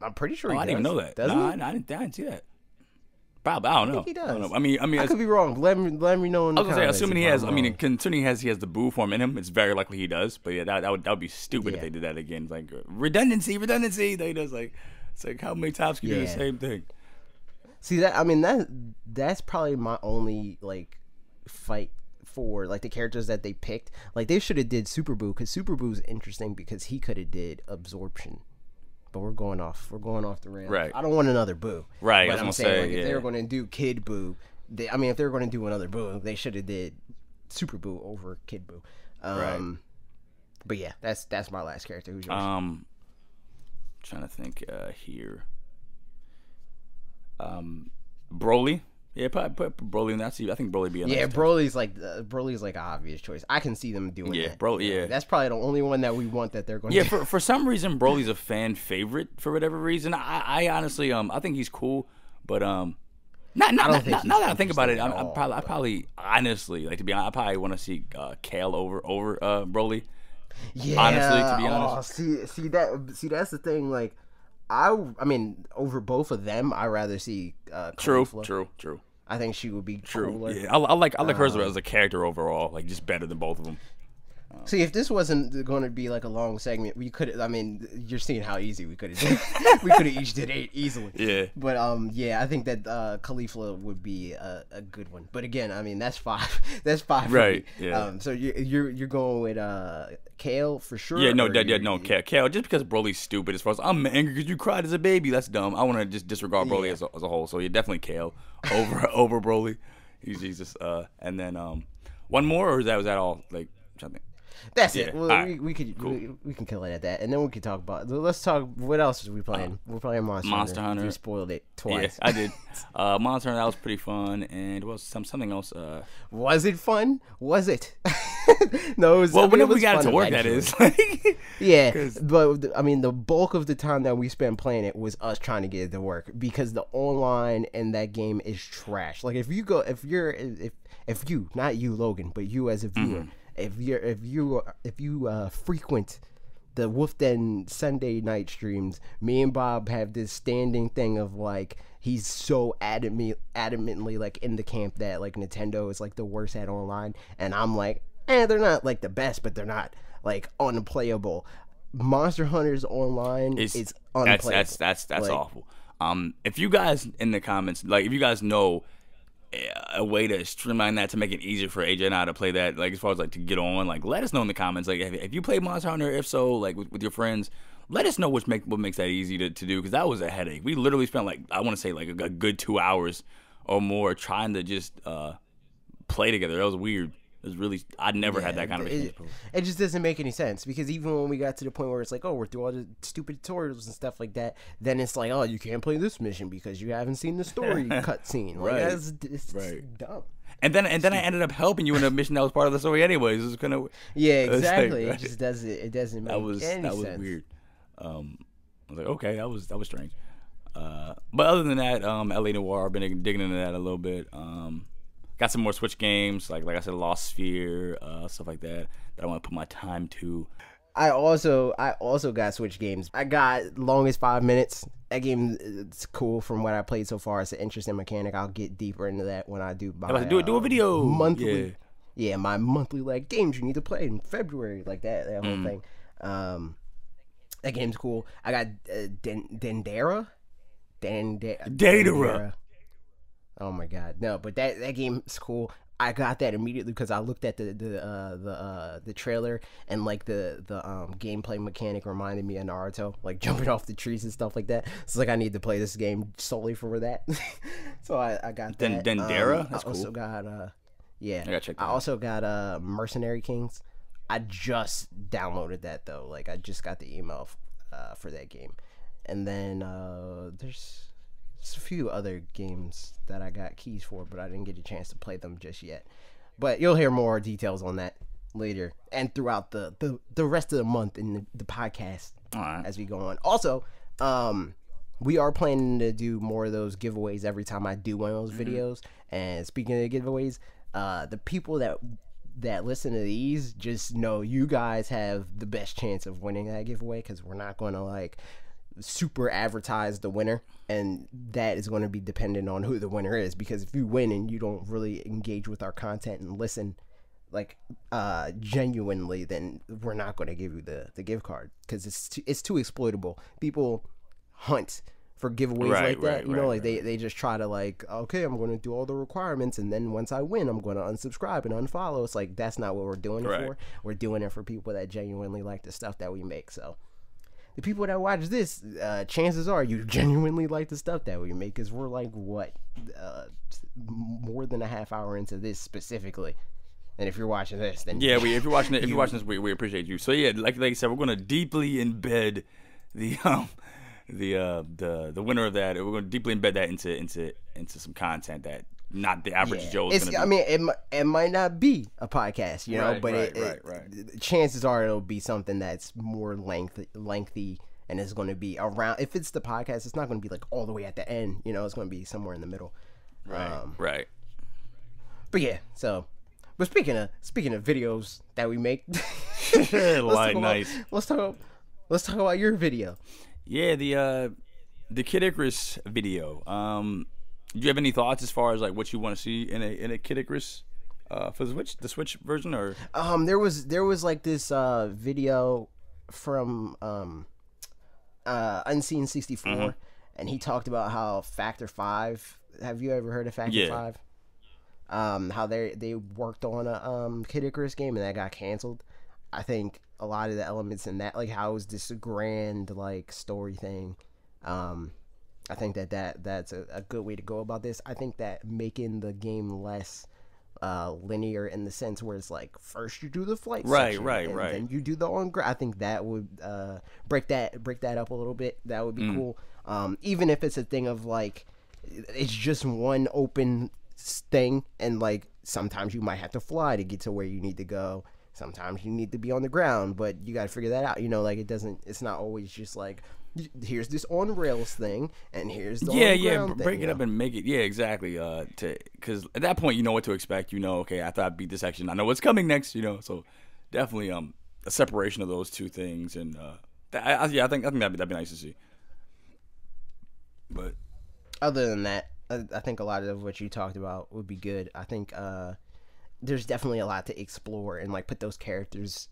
I'm pretty sure he does. I didn't even know that. Doesn't he? I didn't see that. Probably, I don't know. I think he does. I don't know. I could be wrong. Let me know in the comments. I was gonna say, assuming he has. Considering he has the Buu form in him, it's very likely he does. But yeah, that would be stupid if they did that again. It's like redundancy. They does like it's like how many times can you do the same thing? See that's probably my only like fight for like the characters that they picked. Like they should have did Super Buu, because Super Buu's interesting because he could have did absorption. But we're going off the rails. Right. I don't want another Buu. Right. But I'm saying if they were going to do Kid Buu, if they were going to do another Buu, they should have did Super Buu over Kid Buu. Right. But yeah, that's my last character. Who's yours? Trying to think here. Broly. Yeah, probably put Broly in that. I think Broly be a nice Broly's like an obvious choice. I can see them doing that. Broly. Yeah, that's probably the only one that we want that they're going. Yeah, for some reason, Broly's a fan favorite for whatever reason. I honestly I think he's cool, but now that I think about it, I probably honestly like to be honest, I probably want to see Kale over Broly. Yeah, honestly, to be honest. See that's the thing. Like, I mean, over both of them, I rather see True. I think she would be cooler. Yeah, I like her as a character overall, like just better than both of them. See, if this wasn't going to be like a long segment, we could. I mean, you're seeing how easy we could have. We could have each did 8 easily. Yeah. But I think that Caulifla would be a good one. But again, I mean, that's 5. That's 5. Right. Yeah. So you're going with Kale for sure. Yeah. No. Kale. Just because Broly's stupid. As far as I'm angry because you cried as a baby. That's dumb. I want to just disregard Broly as a whole. So yeah, definitely Kale over Broly. He's just and then one more, or was that all? Like something. That's it. Well, we can kill it at that, and then we can talk about. Let's talk. What else are we playing? We're playing Monster Hunter. You spoiled it twice. Yeah, I did. Monster Hunter, that was pretty fun, and what was something else? Was it fun? Was it? No. It was, whenever we got it to work, that is. Yeah, but I mean, the bulk of the time that we spent playing it was us trying to get it to work, because the online in that game is trash. Like if you, not you, Logan, but you as a viewer. Mm-hmm. If you frequent the Wolf Den Sunday night streams, me and Bob have this standing thing of like he's so adamantly like in the camp that like Nintendo is like the worst at online, and I'm like, they're not like the best, but they're not like unplayable. Monster Hunter's online is unplayable. That's like, awful. If you guys in the comments, like if you guys know a way to streamline that to make it easier for AJ and I to play that, like as far as like to get on, like let us know in the comments. Like if you play Monster Hunter, if so, like with your friends, let us know what makes that easy to do, because that was a headache. We literally spent like I want to say like a good 2 hours or more trying to just play together. That was weird. It was really, I'd never had that kind of experience. It just doesn't make any sense, because even when we got to the point where it's like, oh, we're through all the stupid tutorials and stuff like that, then it's like, oh, you can't play this mission because you haven't seen the story cutscene. Like, right. It's dumb. And then I ended up helping you in a mission that was part of the story anyways. It was kind of exactly. Like, right? It doesn't make any sense. That was weird. I was like, okay, that was strange. But other than that, LA Noire, I've been digging into that a little bit. Got some more Switch games, like I said, Lost Sphere, stuff like that I want to put my time to. I also got Switch games. I got Longest 5 Minutes. That game is cool from what I played so far. It's an interesting mechanic. I'll get deeper into that when I do my do a video monthly. Yeah, my monthly like games you need to play in February, like that whole thing. That game's cool. I got Dandara. Oh my god, no! But that game is cool. I got that immediately because I looked at the trailer, and like the gameplay mechanic reminded me of Naruto, like jumping off the trees and stuff like that. It's like I need to play this game solely for that. So I got that. Dandara. That's cool. I also got I gotta check that out. also got Mercenary Kings. I just downloaded that though. Like I just got the email for that game. And then there's a few other games that I got keys for, but I didn't get a chance to play them just yet. But you'll hear more details on that later and throughout the rest of the month in the podcast as we go on. Also, we are planning to do more of those giveaways every time I do one of those videos. And speaking of giveaways, the people that listen to these, just know you guys have the best chance of winning that giveaway, because we're not going to like super advertise the winner, and that is going to be dependent on who the winner is, because if you win and you don't really engage with our content and listen like genuinely, then we're not going to give you the gift card, because it's too exploitable. People hunt for giveaways like that, you know, like they just try to like, okay, I'm going to do all the requirements, and then once I win, I'm going to unsubscribe and unfollow. It's like, that's not what we're doing it for. We're doing it for people that genuinely like the stuff that we make. So the people that watch this, chances are you genuinely like the stuff that we make, because we're like, what, more than a half hour into this specifically. And if you're watching this, then yeah, if you're watching this, we appreciate you. So yeah, like I said, we're going to deeply embed the winner of that. We're going to deeply embed that into some content that not the average Joe is going to. I mean, it might not be a podcast, you know, but chances are it'll be something that's more lengthy, and it's going to be around. If it's the podcast, it's not going to be like all the way at the end, you know. It's going to be somewhere in the middle. Right. But yeah, so. But speaking of videos that we make, let's talk about your video. Yeah, the Kid Icarus video. Do you have any thoughts as far as like what you want to see in a Kid Icarus for the Switch version, or? There was like this video from Unseen64, and he talked about how Factor 5. Have you ever heard of Factor 5? How they worked on a Kid Icarus game and that got canceled. I think a lot of the elements in that, like how it was this grand like story thing, I think that's a good way to go about this. I think that making the game less linear in the sense where it's like first you do the flight section, and then you do the on ground. I think that would break that up a little bit. That would be cool. Even if it's a thing of like it's just one open thing, and like sometimes you might have to fly to get to where you need to go. Sometimes you need to be on the ground, but you got to figure that out. You know, like it's not always just like here's this on rails thing and here's the on ground thing, break it up and make it exactly because at that point you know what to expect. You know, okay, after I beat this section, I know what's coming next. You know, so definitely a separation of those two things, and I think that'd be nice to see. But other than that, I think a lot of what you talked about would be good. I think there's definitely a lot to explore and like put those characters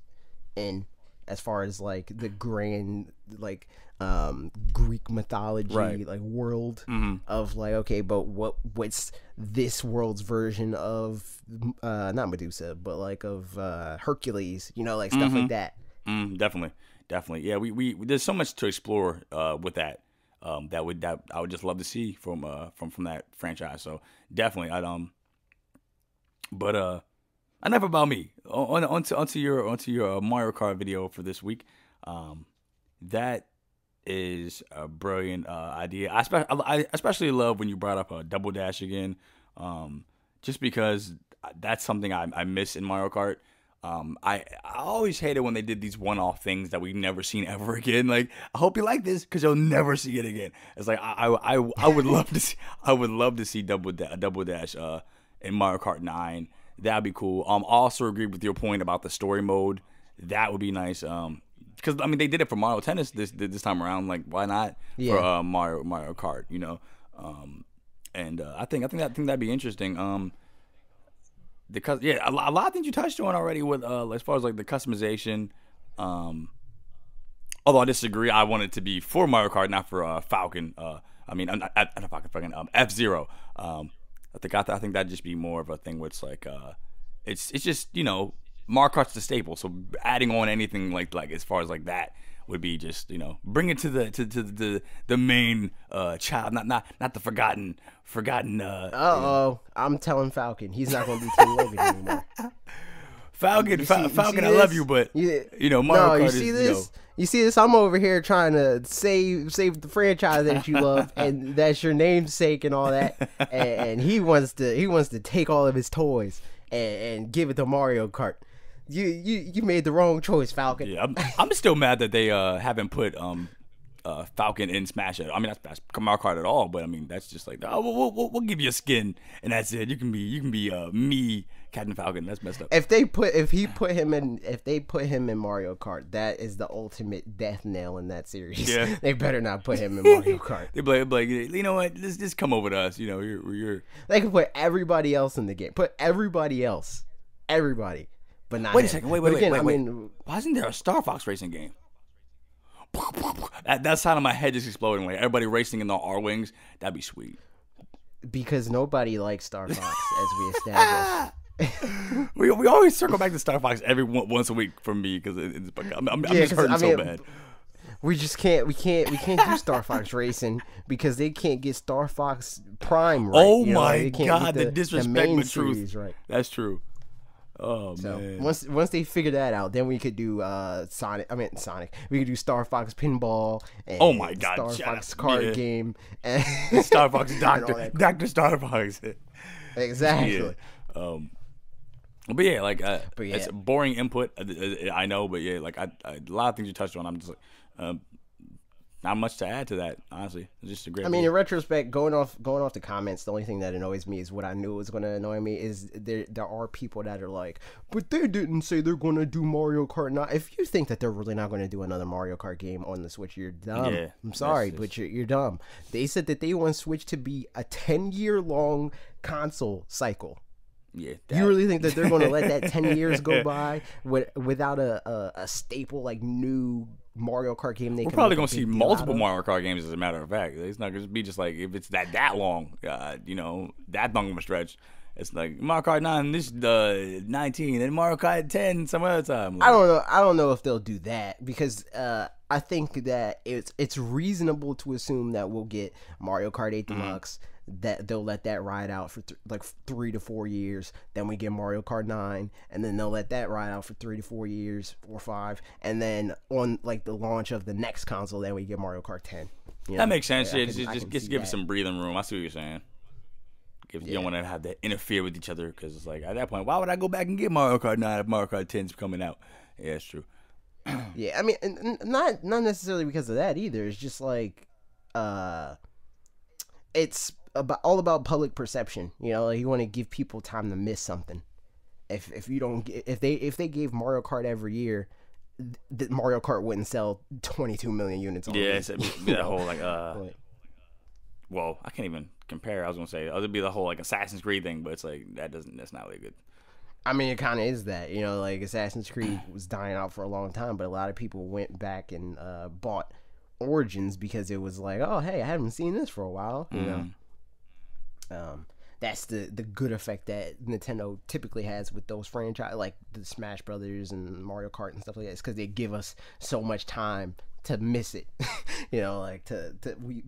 in, as far as like the grand like Greek mythology like world of like, okay, but what's this world's version of not Medusa, but like of Hercules, you know, like stuff like that. Definitely. Yeah, we there's so much to explore with that. That I would just love to see from that franchise. So definitely, but enough about me. Onto your Mario Kart video for this week. That is a brilliant idea. I especially love when you brought up a double dash again, just because that's something I miss in Mario Kart. I always hated when they did these one-off things that we've never seen ever again. Like, I hope you like this because you'll never see it again. It's like I would love to see double dash in Mario Kart 9. That'd be cool. Also agree with your point about the story mode. That would be nice. Because I mean they did it for Mario Tennis this time around. Like, why not for Mario Kart? You know, and I think that'd be interesting. Because a lot of things you touched on already with as far as like the customization. Although I disagree, I want it to be for Mario Kart, not for Falcon. I mean, not Falcon, F-Zero. I think that'd just be more of a thing where it's like it's just, you know, Mario Kart's the staple. So adding on anything like as far as like that would be just, you know, bring it to the main child, not the forgotten. I'm telling Falcon he's not going to be Team Logan anymore. Falcon, I love you, but you know, Mario Kart is, this? You see this? I'm over here trying to save the franchise that you love, and that's your namesake and all that. And he wants to take all of his toys and give it to Mario Kart. You made the wrong choice, Falcon. Yeah, I'm still mad that they haven't put Falcon in Smash. I mean, that's Mario Kart at all, but I mean, that's just like, oh, we'll give you a skin and that's it. You can be me, Captain Falcon. That's messed up. If they put him in Mario Kart, that is the ultimate death nail in that series. Yeah. They better not put him in Mario Kart. They'd be like, you know what? Just come over to us. You know, you're. They can put everybody else in the game. Put everybody else, but not. Wait him. a second. Wait. I mean, why isn't there a Star Fox racing game? That sound of my head just exploding. Like everybody racing in the R-Wings. That'd be sweet. Because nobody likes Star Fox, as we established. we always circle back to Star Fox once a week for me because I'm just hurting so bad. We just can't do Star Fox Racing because they can't get Star Fox Prime right. Oh my god, the disrespect but truth. Right. That's true. Oh so man. Once they figure that out, then we could do Sonic. We could do Star Fox Pinball. And oh my god, Star Fox card game. And Star Fox Doctor Star Fox. Exactly. Yeah. But yeah, like it's boring input. I know, but yeah, like a lot of things you touched on. I'm just like, not much to add to that. Honestly, it's just a great. I mean, in retrospect, going off the comments, the only thing that annoys me is what I knew was going to annoy me is there are people that are like, but they didn't say they're going to do Mario Kart. Now, if you think that they're really not going to do another Mario Kart game on the Switch, you're dumb. Yeah, I'm sorry, but you're dumb. They said that they want Switch to be a 10-year long console cycle. Yeah, you really think that they're going to let that 10 years go by without a staple like new Mario Kart game? We're probably going to see multiple Mario Kart games. As a matter of fact, it's not going to be just like if it's that long, that long of a stretch. It's like Mario Kart 9, this 19, and Mario Kart 10 some other time. Like, I don't know if they'll do that because I think that it's reasonable to assume that we'll get Mario Kart 8 Deluxe. That they'll let that ride out for 3 to 4 years. Then we get Mario Kart 9, and then they'll let that ride out for 3 to 4 years or 5, and then on like the launch of the next console, then we get Mario Kart 10. That makes sense. Just give it some breathing room. I see what you're saying. You don't want to have to interfere with each other because it's like at that point, why would I go back and get Mario Kart 9 if Mario Kart 10's coming out? Yeah, it's true. Yeah, I mean, not necessarily because of that either. It's just like, it's all about public perception. You know, like you want to give people time to miss something. If they gave Mario Kart every year, Mario Kart wouldn't sell 22 million units. Yeah, it's that whole like well, I can't even compare. I was gonna say it'd be the whole like Assassin's Creed thing, but it's like that's not really good. I mean, it kind of is that, you know, like Assassin's Creed was dying out for a long time, but a lot of people went back and bought Origins because it was like, oh, hey, I haven't seen this for a while, you know. That's the good effect that Nintendo typically has with those franchises, like the Smash Brothers and Mario Kart and stuff like that. It's because they give us so much time to miss it, you know, like we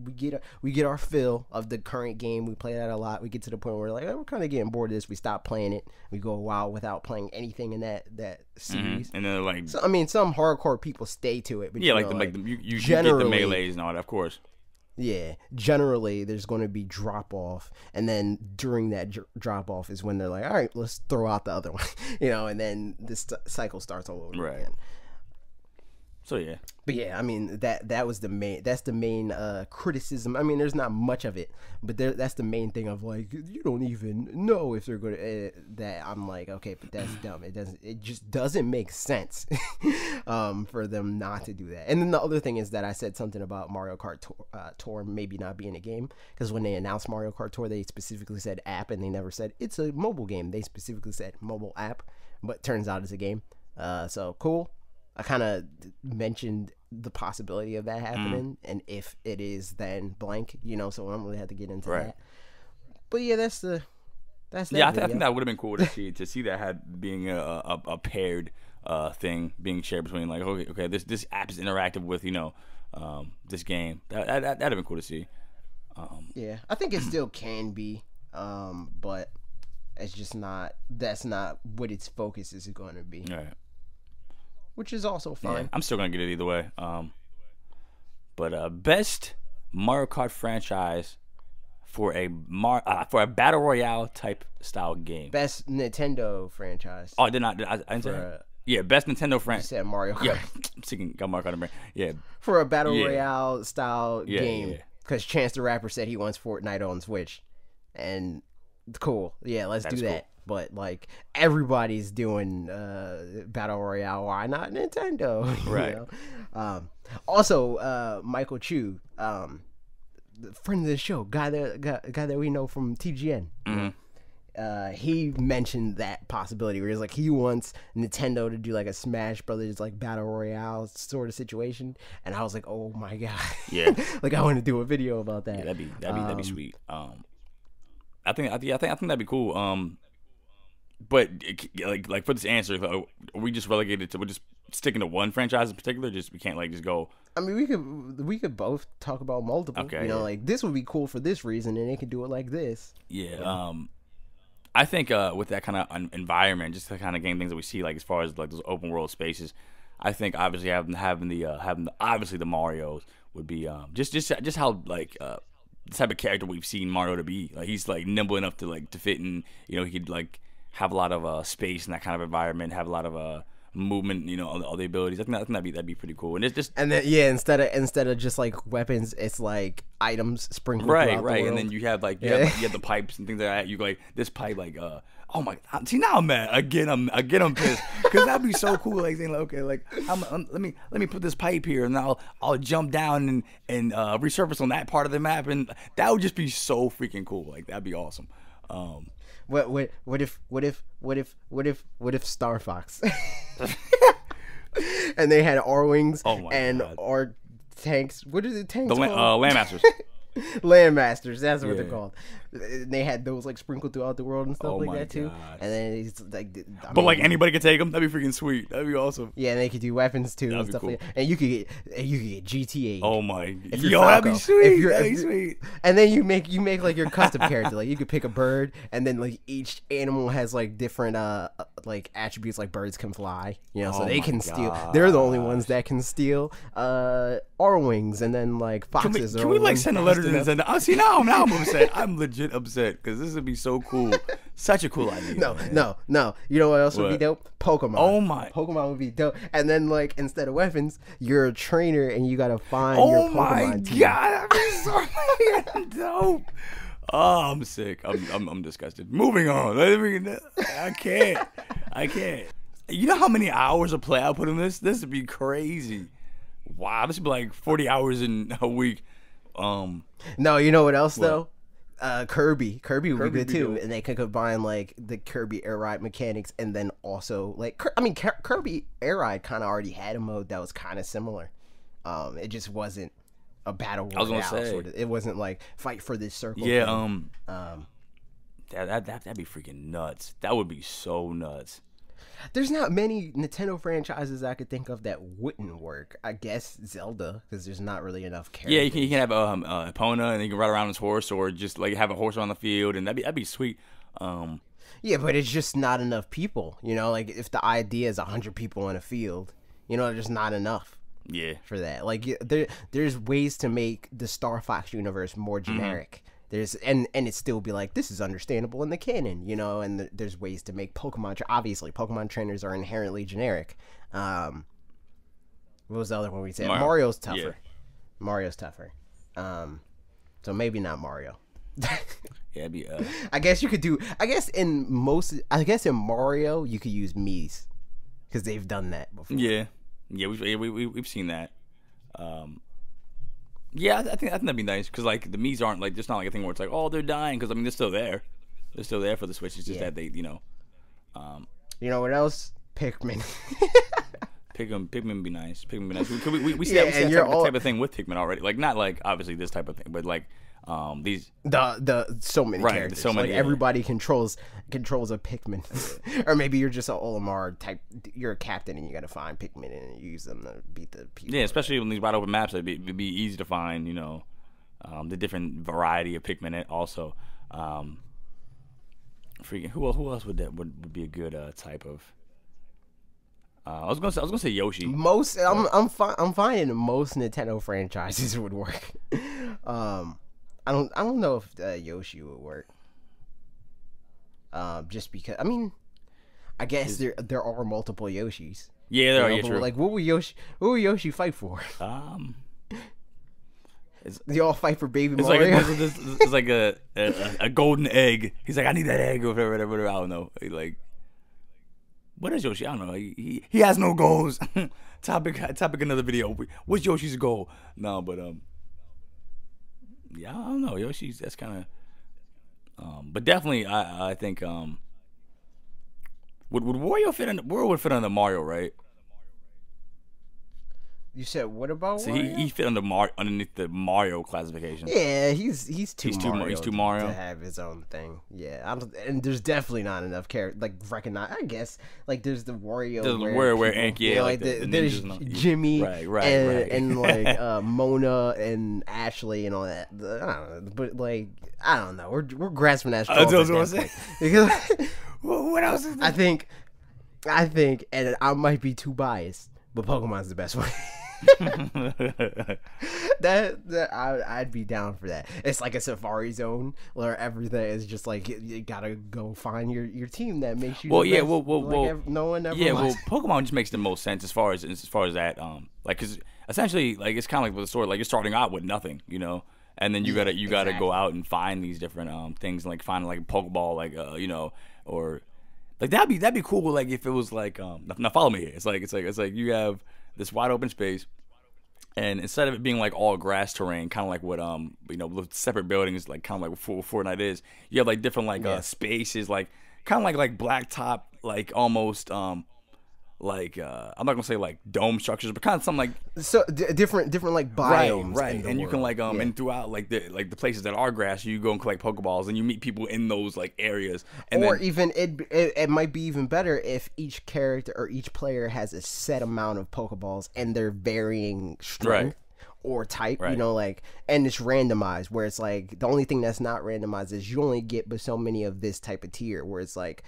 get our fill of the current game. We play that a lot. We get to the point where we're like, oh, we're kind of getting bored of this. We stop playing it. We go a while without playing anything in that series. And then like, so, I mean, some hardcore people stay to it, but yeah, you get the melees and all that, of course. Yeah, generally there's going to be drop off, and then during that drop off is when they're like, all right, let's throw out the other one, you know, and then this cycle starts all over again. So yeah, but yeah, I mean that's the main criticism. I mean, there's not much of it, but that's the main thing of like, you don't even know if they're going to that. I'm like, okay, but that's dumb. It just doesn't make sense for them not to do that. And then the other thing is that I said something about Mario Kart Tour maybe not being a game, because when they announced Mario Kart Tour, they specifically said app, and they never said it's a mobile game. They specifically said mobile app, but turns out it's a game. So cool. I kind of mentioned the possibility of that happening, and if it is, then blank, you know. So I don't really have to get into that. But yeah, that's that. Yeah, I think that would have been cool to see that being a paired thing being shared between like, okay, this app is interactive with, you know, this game. That'd have been cool to see. Yeah, I think it still can be, but it's just not. That's not what its focus is going to be. Right. which is also fine. Yeah, I'm still gonna get it either way. But best Mario Kart franchise for a battle royale type style game. Best Nintendo franchise. Oh, I didn't say that. Yeah, best Nintendo franchise. You said Mario Kart. Yeah, I'm thinking got Mario Kart in brain. Yeah. For a battle royale style game. Yeah. Because Chance the Rapper said he wants Fortnite on Switch. And cool. Yeah, let's do that. Cool. But like everybody's doing battle royale. Why not Nintendo? Right. You know? Also, Michael Chu, friend of the show, guy that we know from TGN. Mm-hmm. He mentioned that possibility where he's like he wants Nintendo to do like a Smash Brothers like battle royale sort of situation, and I was like, oh my god, yeah, like I want to do a video about that. Yeah, that'd be sweet. I think that'd be cool. But like for this answer, are we just relegated to we're just sticking to one franchise in particular? Just we can't like just go. I mean, we could both talk about multiple. Okay, you know, like this would be cool for this reason, and they could do it like this. Yeah. I think with that kind of environment, just the kind of game things that we see, like as far as like those open world spaces, I think obviously having the obviously the Marios would be just how like the type of character we've seen Mario to be. Like he's like nimble enough to like to fit in. You know, he could like have a lot of space in that kind of environment, have a lot of movement, you know, all the abilities. I think that'd be pretty cool. And it's just and then instead of just like weapons, it's like items sprinkled throughout the world. And then you have like you have the pipes and things like that. You like this pipe like oh my god, see now I'm mad again. I'm pissed because that'd be so cool. Like saying like, okay, like let me put this pipe here and I'll jump down and resurface on that part of the map, and that would just be so freaking cool. Like that'd be awesome. What if Star Fox and they had R-Wings and R tanks? What are the tanks called? Landmasters. Landmasters, that's what they're called. They had those like sprinkled throughout the world and stuff like that too. And then it's like, like anybody could take them. That'd be freaking sweet. That'd be awesome. Yeah, and they could do weapons too and stuff like that. And you could get GTA. Oh my, that'd be sweet. That'd be sweet. And then you make like your custom character. Like you could pick a bird, and then like each animal has like different like attributes. Like birds can fly, you know, so they can steal. They're the only ones that can steal R-Wings, and then like foxes. Can we like send a letter to them? See now I'm upset. I'm legit upset because this would be so cool. Such a cool idea. No. You know what else would be dope? Pokemon. Oh my. Pokemon would be dope. And then like instead of weapons, you're a trainer and you gotta find your Pokemon team. Oh my god, that'd be so freaking dope. Oh, I'm sick. I'm disgusted. Moving on. I can't. You know how many hours of play I put in this? This would be crazy. Wow, this would be like 40 hours in a week. No, you know what else though? Kirby would be good too, and they could combine like the Kirby Air Ride mechanics, and then also like Kirby Air Ride kind of already had a mode that was kind of similar. It just wasn't a battle royale sort of. It wasn't like fight for this circle. Yeah, that'd be freaking nuts. That would be so nuts. There's not many Nintendo franchises I could think of that wouldn't work. I guess Zelda, because there's not really enough characters. Yeah, you can have Epona, and you can ride around his horse, or just like have a horse on the field, and that'd be sweet. Yeah, but it's just not enough people. You know, like if the idea is 100 people in a field, you know, there's not enough. Yeah, for that. Like there's ways to make the Star Fox universe more generic. There's and it still be like, this is understandable in the canon, you know, and there's ways to make Pokemon. Obviously, Pokemon trainers are inherently generic. What was the other one we said? Mario's tougher. Yeah. Mario's tougher. So maybe not Mario. Yeah, it'd be. I guess you could do. I guess in Mario you could use Mii's because they've done that before. Yeah, we've seen that. Yeah, I think that'd be nice because like the Mii's aren't like, there's not like a thing where it's like, oh, they're dying, because I mean they're still there. They're still there for the Switch. It's just that they, you know. You know what else? Pikmin. Pikmin would be nice. Pikmin would be nice. We see that type of thing with Pikmin already. Like not like obviously this type of thing, but like these the so many characters. So many, like everybody controls a Pikmin. Or maybe you're just an Olimar type. You're a captain and you got to find Pikmin and use them to beat the people. Yeah, especially when these wide open maps, it'd be easy to find. You know, the different variety of Pikmin. Also, freaking who else would be a good type of? I was gonna say Yoshi. I'm finding most Nintendo franchises would work. I don't know if Yoshi would work. Just because I guess there are multiple Yoshis. Yeah, there are. Yeah, true. Like, what would Yoshi fight for? They all fight for Baby Mario. It's like a golden egg. He's like, I need that egg or whatever. I don't know. Like, what is Yoshi? I don't know. He has no goals. Topic another video. What's Yoshi's goal? No, but yeah, I don't know. Yoshi's, that's kind of but definitely I think would Wario fit in? Wario would fit under Mario, right? You said what about so Wario? He fit underneath the Mario classification. Yeah, he's too Mario to have his own thing. Yeah, and there's definitely not enough recognize. I guess like there's the Wario, there's Jimmy, right, and like Mona and Ashley and all that. I don't know, but like I don't know. We're grasping at straws. That's what I'm saying. Because what else? I think, and I might be too biased, but Pokemon's the best one. I'd be down for that. It's like a Safari Zone where everything is just like you gotta go find your team that makes you. Well, yeah, like no one ever. Yeah, well, Pokemon just makes the most sense as far as that. Like, cause essentially, like it's kind of like with the story. Like you're starting out with nothing, you know, and then you gotta go out and find these different things, like find like a Pokeball, like you know, or like that'd be cool. Like if it was like now follow me here. It's like you have this wide open space, and instead of it being like all grass terrain, kind of like what you know, separate buildings, like kind of like what Fortnite is, you have like different like spaces, like kind of like blacktop, like almost like I'm not gonna say like dome structures, but kind of something like different like biomes, right. And you can like and throughout like the places that are grass, you go and collect Pokeballs, and you meet people in those like areas. And or then, even it might be even better if each character or each player has a set amount of Pokeballs and they're varying strength. Or type, you know, like, and it's randomized, where it's like the only thing that's not randomized is you only get but so many of this type of tier, where it's like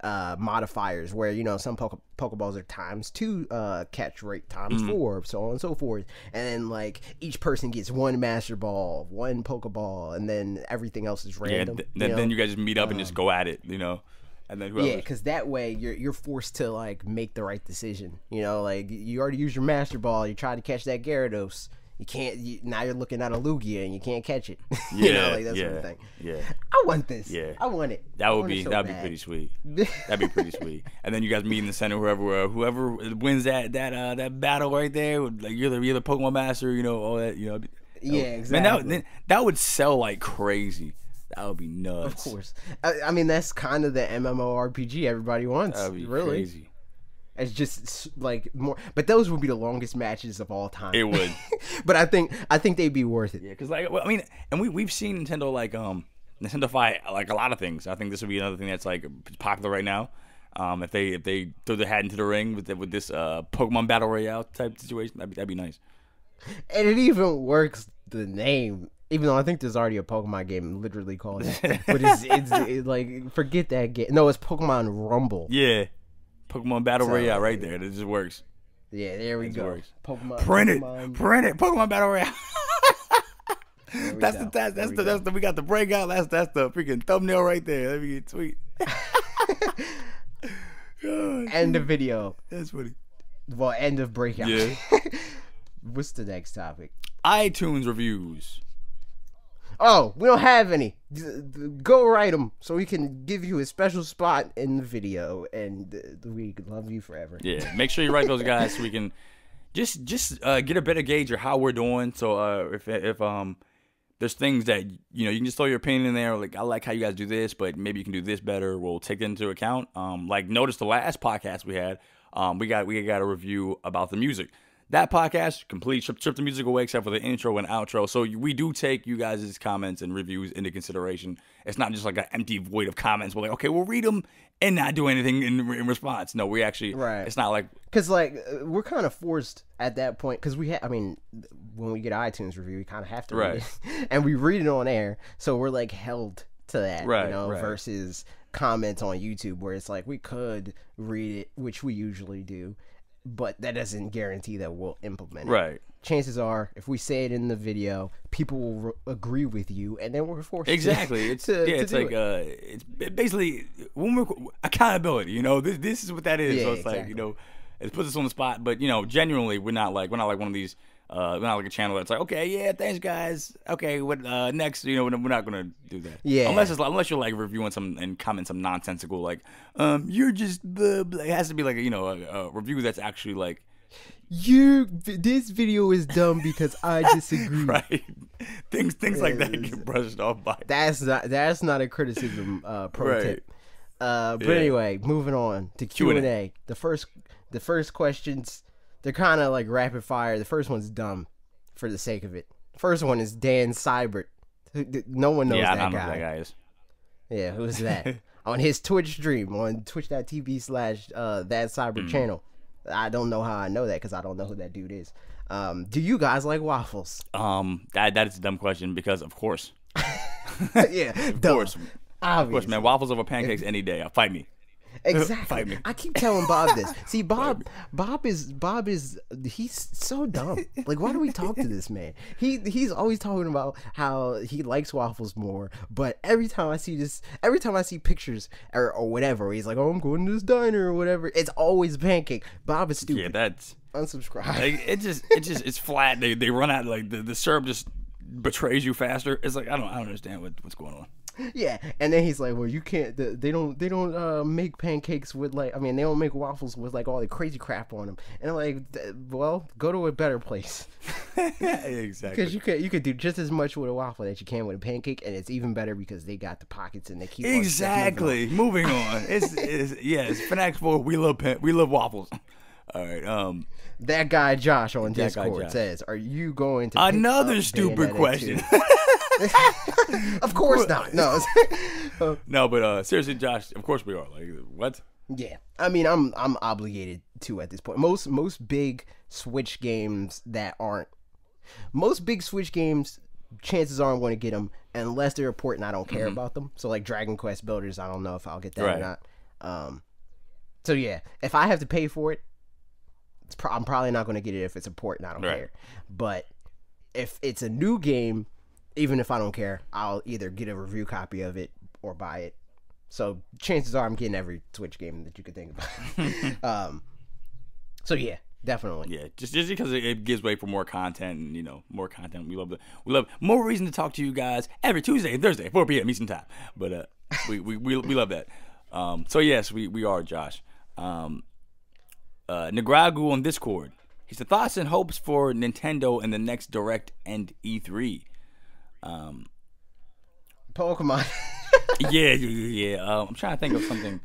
modifiers, where, you know, some Pokeballs are ×2 catch rate, ×4, so on and so forth, and then like each person gets one Master Ball, one Pokeball, and then everything else is random. Then you guys just meet up and just go at it, you know. And then whoever. Yeah, because that way you're forced to like make the right decision. You know, like you already used your Master Ball, you tried to catch that Gyarados. You can't. Now you're looking at a Lugia and you can't catch it. You know, like that sort of thing. Yeah, I want this. Yeah, I want it. That'd be pretty sweet. That'd be pretty sweet. And then you guys meet in the center. Whoever wins that battle right there, like you're the Pokemon Master. You know, all that. You know. Yeah, exactly. Man, that would sell like crazy. That would be nuts. Of course. I mean, that's kind of the MMORPG everybody wants. That would be really crazy. It's just like more, but those would be the longest matches of all time. It would, but I think they'd be worth it. Yeah, because like, well, I mean, and we've seen Nintendo like Nintendo fight like a lot of things. I think this would be another thing that's like popular right now. If they throw their hat into the ring with this Pokemon Battle Royale type situation, that'd be nice. And it even works the name, even though I think there's already a Pokemon game literally called that. But it's like, forget that game. No, it's Pokemon Rumble. Yeah. Pokemon Battle Royale right there. That just works. Yeah, there we go. Works. Print it. Pokemon Battle Royale. That's the we got the breakout. That's the freaking thumbnail right there. That'd be sweet. End of video. That's funny. Well, end of breakout. Yeah. What's the next topic? iTunes reviews. Oh, we don't have any. Go write them so we can give you a special spot in the video, and we could love you forever. Yeah, make sure you write those guys so we can just get a better gauge of how we're doing. So if there's things that you can just throw your opinion in there, like I like how you guys do this, but maybe you can do this better. We'll take that into account. Like notice the last podcast we had, we got a review about the music. That podcast, complete, strip the music away except for the intro and outro. So we do take you guys' comments and reviews into consideration. It's not just like an empty void of comments. We're like, okay, we'll read them and not do anything in response. No, we actually, it's not like. Because, like, we're kind of forced at that point. Because when we get iTunes review, we kind of have to read it. And we read it on air. So we're, like, held to that, versus comments on YouTube where it's like we could read it, which we usually do, but that doesn't guarantee that we'll implement it. Right. Chances are, if we say it in the video, people will agree with you, and then we're forced exactly. It's it's basically when we're accountability. You know, this is what that is. So it's exactly. Like, you know, it puts us on the spot, but you know, genuinely, we're not like one of these. We're not like a channel that's like, okay, yeah, thanks guys. Okay, what next? You know, we're not gonna do that. Yeah. Unless you're like reviewing some and comment some nonsensical like, you're just blah, blah. It has to be like a review that's actually like, this video is dumb because I disagree. Right. Things like that get brushed off by. That's not a criticism pro tip. But anyway, moving on to Q&A. The first questions, they're kind of like rapid fire. The first one's dumb for the sake of it. First one is Dan Seibert. No one knows that guy. Yeah, I don't know who that guy is. Yeah, who's that? On his Twitch stream, on twitch.tv/thatseibert channel. I don't know how I know that because I don't know who that dude is. Do you guys like waffles? That is a dumb question because of course. Yeah, of course. Obviously. Of course, man. Waffles over pancakes any day. Fight me. Exactly. Fight me. I keep telling Bob this. See, Bob is he's so dumb. Like, why do we talk to this man? He's always talking about how he likes waffles more, but every time I see pictures or whatever, he's like, oh, I'm going to this diner or whatever. It's always pancake. Bob is stupid. Yeah, that's unsubscribe. Like, it's flat. They run out, like the syrup just betrays you faster. It's like I don't understand what's going on. Yeah, and then he's like, well, you can't, they don't make pancakes with like, I mean, they don't make waffles with like all the crazy crap on them. And I'm like, well, go to a better place. Exactly. Because you could do just as much with a waffle that you can with a pancake, and it's even better because they got the pockets and they keep exactly. Moving on. It's fanatixfour. We love waffles. All right. That guy Josh on Discord says, "Are you going to another stupid question?" Of course not. No. No, but seriously, Josh. Of course we are. Like, what? Yeah, I mean, I'm obligated to at this point. Most big Switch games chances are I'm going to get them unless they're important. I don't care about them. So like Dragon Quest Builders, I don't know if I'll get that or not. So yeah, if I have to pay for it, I'm probably not going to get it if it's important. I don't care. But if it's a new game, even if I don't care, I'll either get a review copy of it or buy it. So chances are I'm getting every Switch game that you could think about. So yeah, definitely. Yeah, just because it gives way for more content, and more content. We love more reason to talk to you guys every Tuesday and Thursday, 4 p.m. Eastern time. But we love that. So yes, we are, Josh. Nagragu on Discord. He said thoughts and hopes for Nintendo in the next Direct and E3. Pokemon. Yeah. I'm trying to think of something.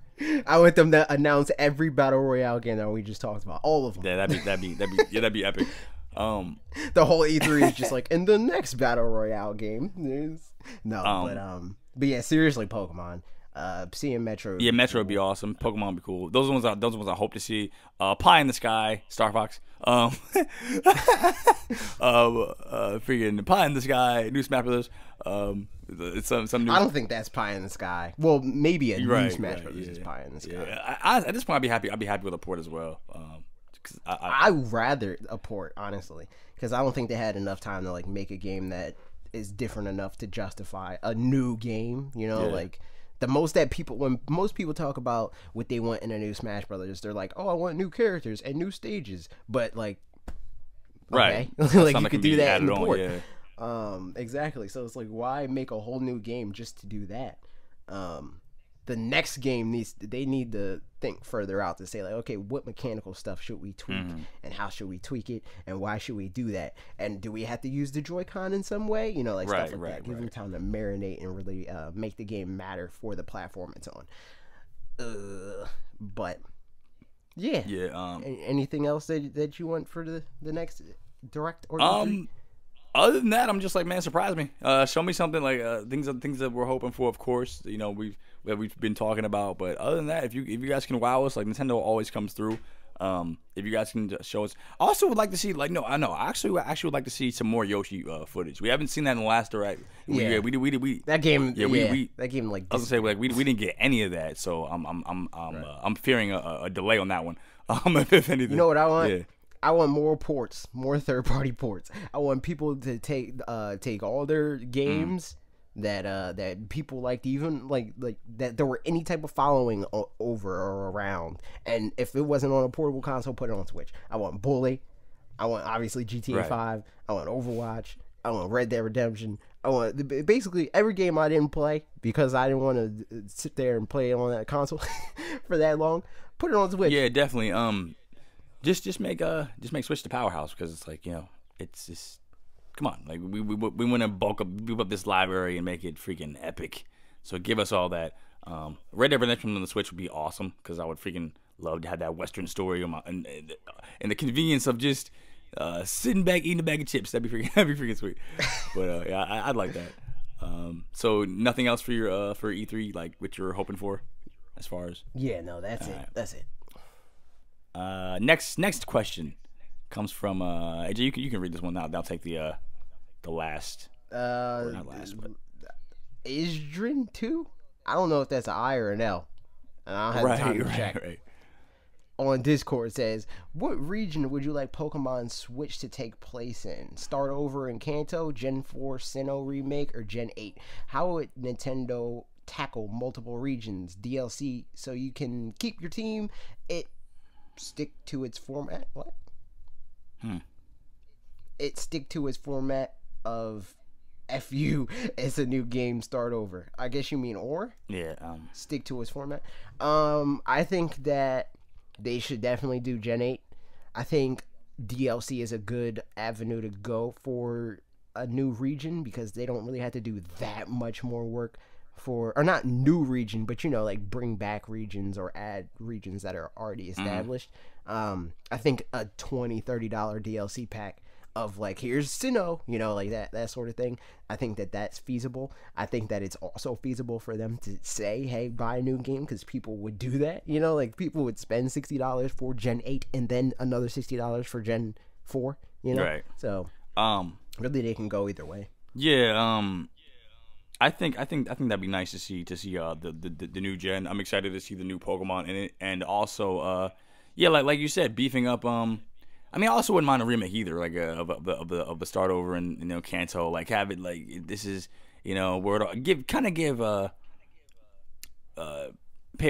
I want them to announce every battle royale game that we just talked about, all of them. Yeah, that'd be epic. The whole E3 is just like, in the next battle royale game, but yeah, seriously, Pokemon. Seeing Metro. Yeah, Metro would be awesome. Pokemon would be cool. Those are the ones I hope to see. Pie in the Sky, Star Fox. Freaking Pie in the Sky, New Smash Brothers. It's some new. I don't think that's Pie in the Sky. Well, maybe a new Smash Brothers is Pie in the Sky. Yeah. At this point, I'd be happy. I'd be happy with a port as well. Cause I'd rather a port, honestly, because I don't think they had enough time to like make a game that is different enough to justify a new game. Like. When most people talk about what they want in a new Smash Brothers, they're like, "Oh, I want new characters and new stages." But like, okay, like you could do that in the port. Exactly. So it's like, why make a whole new game just to do that? The next game they need to think further out to say like, okay, what mechanical stuff should we tweak and how should we tweak it and why should we do that, and do we have to use the Joy-Con in some way, stuff like that. Give them time to marinate and really make the game matter for the platform it's on. But yeah. Anything else that you want for the next Direct or other than that, I'm just like, man, surprise me. Show me something like things that we're hoping for. Of course, we've been talking about. But other than that, if you guys can wow us, like Nintendo always comes through. If you guys can show us. I also would like to see, like, no, I know. I actually would like to see some more Yoshi footage. We haven't seen that in the last direct. Yeah, we that game. Yeah, that game like. I was gonna say, like, we didn't get any of that, so I'm fearing a delay on that one. If anything, you know what I want? Yeah. I want more ports, more third-party ports. I want people to take all their games that people liked, even like that there were any type of following over or around, and if it wasn't on a portable console, put it on Switch. I want Bully. I want obviously GTA 5. I want Overwatch. I want Red Dead Redemption. I want basically every game I didn't play because I didn't want to sit there and play it on that console for that long. Put it on Switch. Yeah, definitely. Just make Switch the powerhouse, because it's like, it's just, come on, like we want to bulk up this library and make it freaking epic. So give us all that. Red Dead Redemption on the Switch would be awesome, because I would freaking love to have that Western story on and the convenience of just sitting back eating a bag of chips. That'd be freaking sweet. But yeah, I'd like that. So nothing else for your for E3, like what you're hoping for, as far as? Yeah, no, that's it. Right. That's it. Next question comes from AJ. You can read this one now. I'll take the last. Or not last, but Isdrin 2? I don't know if that's an I or an L. And I don't have time to check. Right. On Discord, it says, what region would you like Pokemon Switch to take place in? Start over in Kanto, Gen 4 Sinnoh remake, or Gen 8? How would Nintendo tackle multiple regions, DLC, so you can keep your team? It stick to its format. What? It stick to its format of FU as a new game, start over. I guess you mean or? Yeah. Stick to its format. I think that they should definitely do Gen 8. I think DLC is a good avenue to go for a new region, because they don't really have to do that much more work for, or not new region, but like bring back regions or add regions that are already established. I think a $20-$30 DLC pack of like, here's Sinnoh, like that sort of thing. I think that that's feasible. I think that it's also feasible for them to say, hey, buy a new game, because people would do that. Like people would spend $60 for Gen 8 and then another $60 for Gen 4. Right. So really they can go either way. Yeah. I think that'd be nice to see the new gen. I'm excited to see the new Pokemon in it, and also yeah, like you said, beefing up. I mean, I also wouldn't mind a remake either, like of the start over and Kanto, like have it like this is where it give pay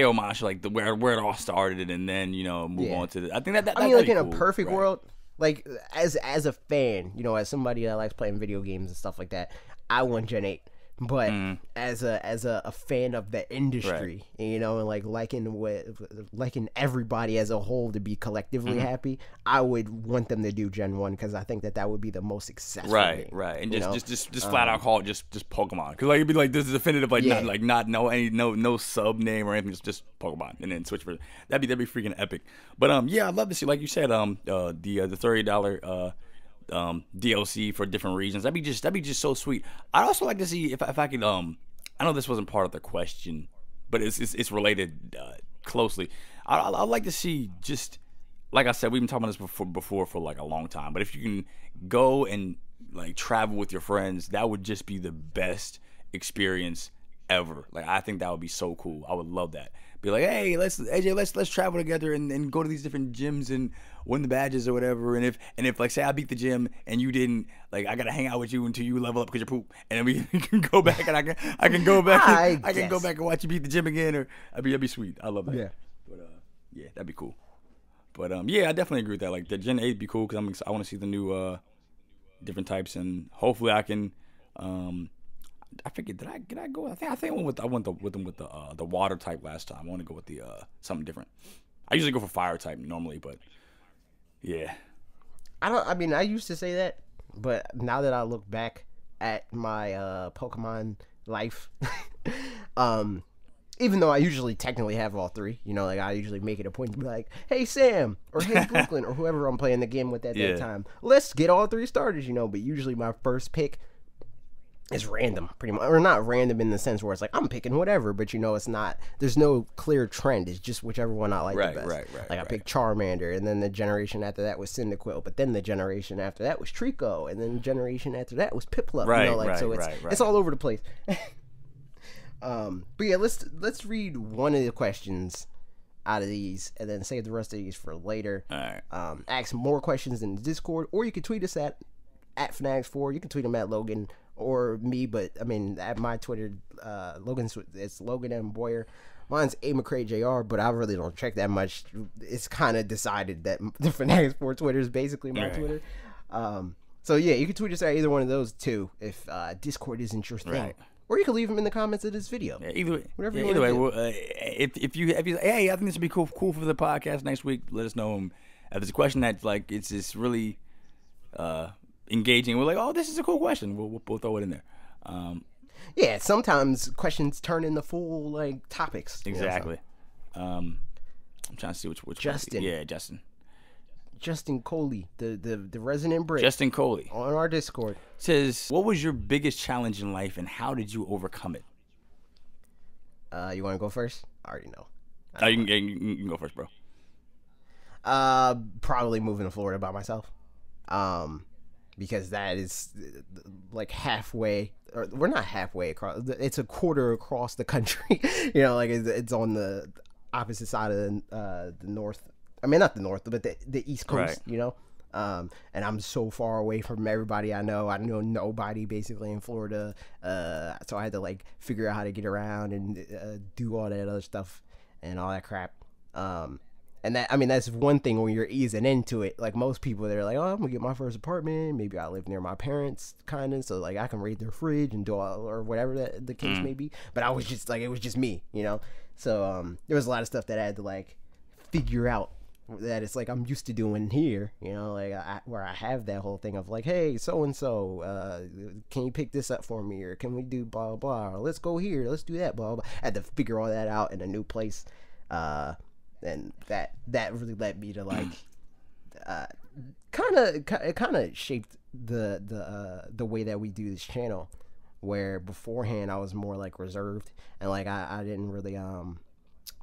homage to like where it all started, and then move on to the. I think that I mean, like in cool. a perfect Right. world, like as a fan, as somebody that likes playing video games and stuff like that, I want Gen 8. But as a fan of the industry, and like liking everybody as a whole to be collectively happy, I would want them to do Gen 1, because I think that would be the most successful. Right, game, right, and just flat out call it just Pokemon, because like it'd be like this is definitive, like not no sub name or anything, just Pokemon, and then switch for that'd be freaking epic. But yeah, I'd love to see, like you said, the $30 DLC for different regions. That'd be just so sweet. I'd also like to see if I could I know this wasn't part of the question, but it's related closely. I'd like to see, just like I said, we've been talking about this before for like a long time, but if you can go and like travel with your friends, that would just be the best experience ever. Like I think that would be so cool. I would love that. Be like, hey, let's travel together and go to these different gyms and win the badges or whatever. And if like say I beat the gym and you didn't, like I gotta hang out with you until you level up because you're poop, and then we can go back and I can go back I can go back and watch you beat the gym again, or that'd be sweet. I love that. Yeah. But yeah, that'd be cool. But yeah, I definitely agree with that. Like the Gen 8 be cool, because I want to see the new different types, and hopefully I can I forget. Did I go? I think I went with the water type last time. I want to go with the something different. I usually go for fire type normally, but yeah. I mean, I used to say that, but now that I look back at my Pokemon life, even though I usually technically have all three, like I usually make it a point to be like, hey Sam, or hey Brooklyn, or whoever I'm playing the game with at that time, let's get all three starters, but usually my first pick It's random, pretty much, or not random in the sense where it's like I'm picking whatever, but you know it's not. There's no clear trend. It's just whichever one I like the best. Like I picked Charmander, and then the generation after that was Cyndaquil, but then the generation after that was Trico, and then the generation after that was Piplup. You know, like so it's all over the place. But yeah, let's read one of the questions out of these, and then save the rest of these for later. All right. Ask more questions in the Discord, or you can tweet us at fanatixfour. You can tweet them at Logan or me, but I mean at my Twitter, Logan's, it's Logan M. Boyer. Mine's A. McCray Jr., but I really don't check that much. It's kind of decided that the fanatixfour Twitter is basically my Twitter. So yeah, you can tweet us at either one of those two if Discord isn't your thing. Right. Or you can leave them in the comments of this video. Yeah, either way, well, if you hey, I think this would be cool for the podcast next week. Let us know. If there's a question that like it's just really engaging, we're like, oh, this is a cool question. We'll throw it in there. Yeah, sometimes questions turn into full like topics. Exactly. You know, I'm trying to see which Justin. Yeah, Justin Coley, the resident Brit. Justin Coley on our Discord says, "What was your biggest challenge in life, and how did you overcome it?" You want to go first? I already know. You can go first, bro. Probably moving to Florida by myself. Because that is like halfway, or we're not halfway across. It's a quarter across the country. You know, like it's on the opposite side of the north. I mean, not the north, but the East Coast. Right. You know, and I'm so far away from everybody I know. I know nobody basically in Florida. So I had to like figure out how to get around and do all that other stuff and all that crap. And that, I mean, that's one thing when you're easing into it. Like most people, they're like, oh, I'm gonna get my first apartment. Maybe I live near my parents, kind of, so like I can raid their fridge and do all, or whatever that the case may be. But I was just like, it was just me, you know. So there was a lot of stuff that I had to like figure out that it's like I'm used to doing here, you know, like where I have that whole thing of like, hey, so and so, can you pick this up for me, or can we do blah blah, or let's go here, let's do that, blah blah. I had to figure all that out in a new place. And that really led me to like kind of shaped the way that we do this channel, where beforehand I was more like reserved and like I didn't really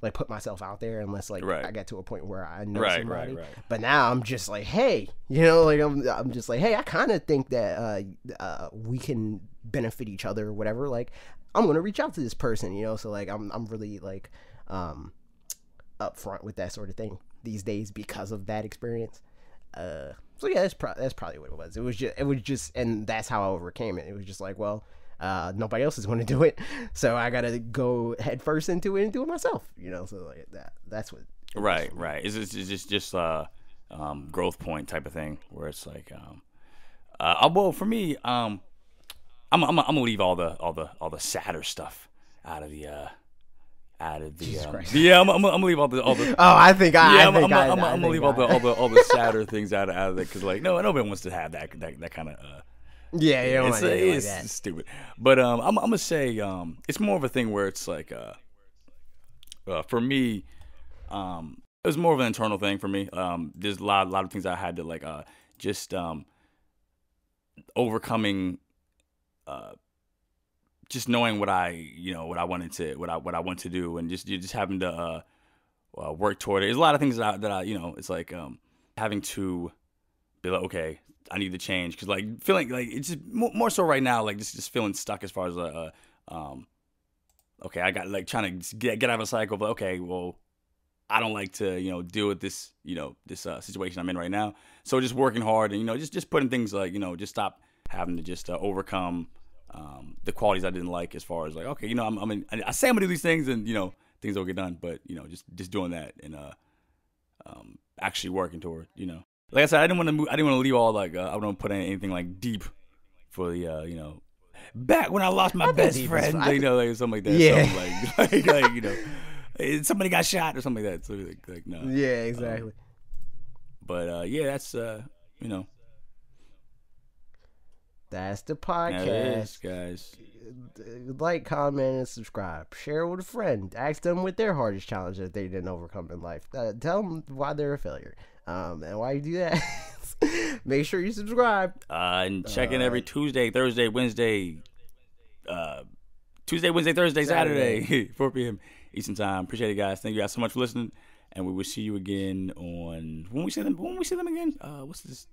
like put myself out there unless like I get to a point where I know somebody. But now I'm just like, hey, you know, like I'm just like, hey, I kind of think that we can benefit each other or whatever. Like I'm gonna reach out to this person, you know. So like I'm really like upfront with that sort of thing these days because of that experience. So yeah, that's probably what it was. It was just, and that's how I overcame it. It was just like, well, nobody else is going to do it, so I gotta go head first into it and do it myself, you know. So like that's what. Right. It's just growth point type of thing where it's like, well, for me, I'm gonna leave all the sadder stuff out of the. Yeah, I'm gonna leave all the. Oh, I think I'm gonna leave all the sadder things out of it, because like nobody wants to have that kind of. Yeah, you don't want to do like that. It's stupid, but I'm gonna say it's more of a thing where it's like for me, it was more of an internal thing for me. There's a lot of things I had to like just overcoming. Just knowing what I want to do, and just having to work toward it. There's a lot of things that I you know, it's like having to be like, okay, I need to change, because like feeling like it's just more so right now, like just feeling stuck as far as okay, I got like trying to get out of a cycle of okay, well, I don't like to deal with this this situation I'm in right now. So just working hard and just putting things like just stop having to just overcome the qualities I didn't like, as far as like, okay, I say I'm gonna do these things and things will get done, but just doing that and actually working toward like I said, I didn't want to leave all like I don't want to put anything like deep for the back when I lost my best friend, like something like that. Yeah. Something like somebody got shot or something like that. So like no. Yeah, exactly. But yeah, that's That's the podcast. That is, guys. Like, comment, and subscribe. Share it with a friend. Ask them what their hardest challenge that they didn't overcome in life. Tell them why they're a failure. And why you do that, make sure you subscribe. And check in every Tuesday, Thursday, Wednesday, Tuesday, Wednesday, Thursday, Saturday 4 p.m. Eastern Time. Appreciate it, guys. Thank you guys so much for listening. And we will see you again on when we see them again. What's this?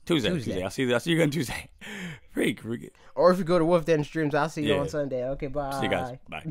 Tuesday. I'll see you again Tuesday. Freak. Or if you go to Wolf Den Streams, I'll see you on Sunday. Okay, bye. See you guys. Bye.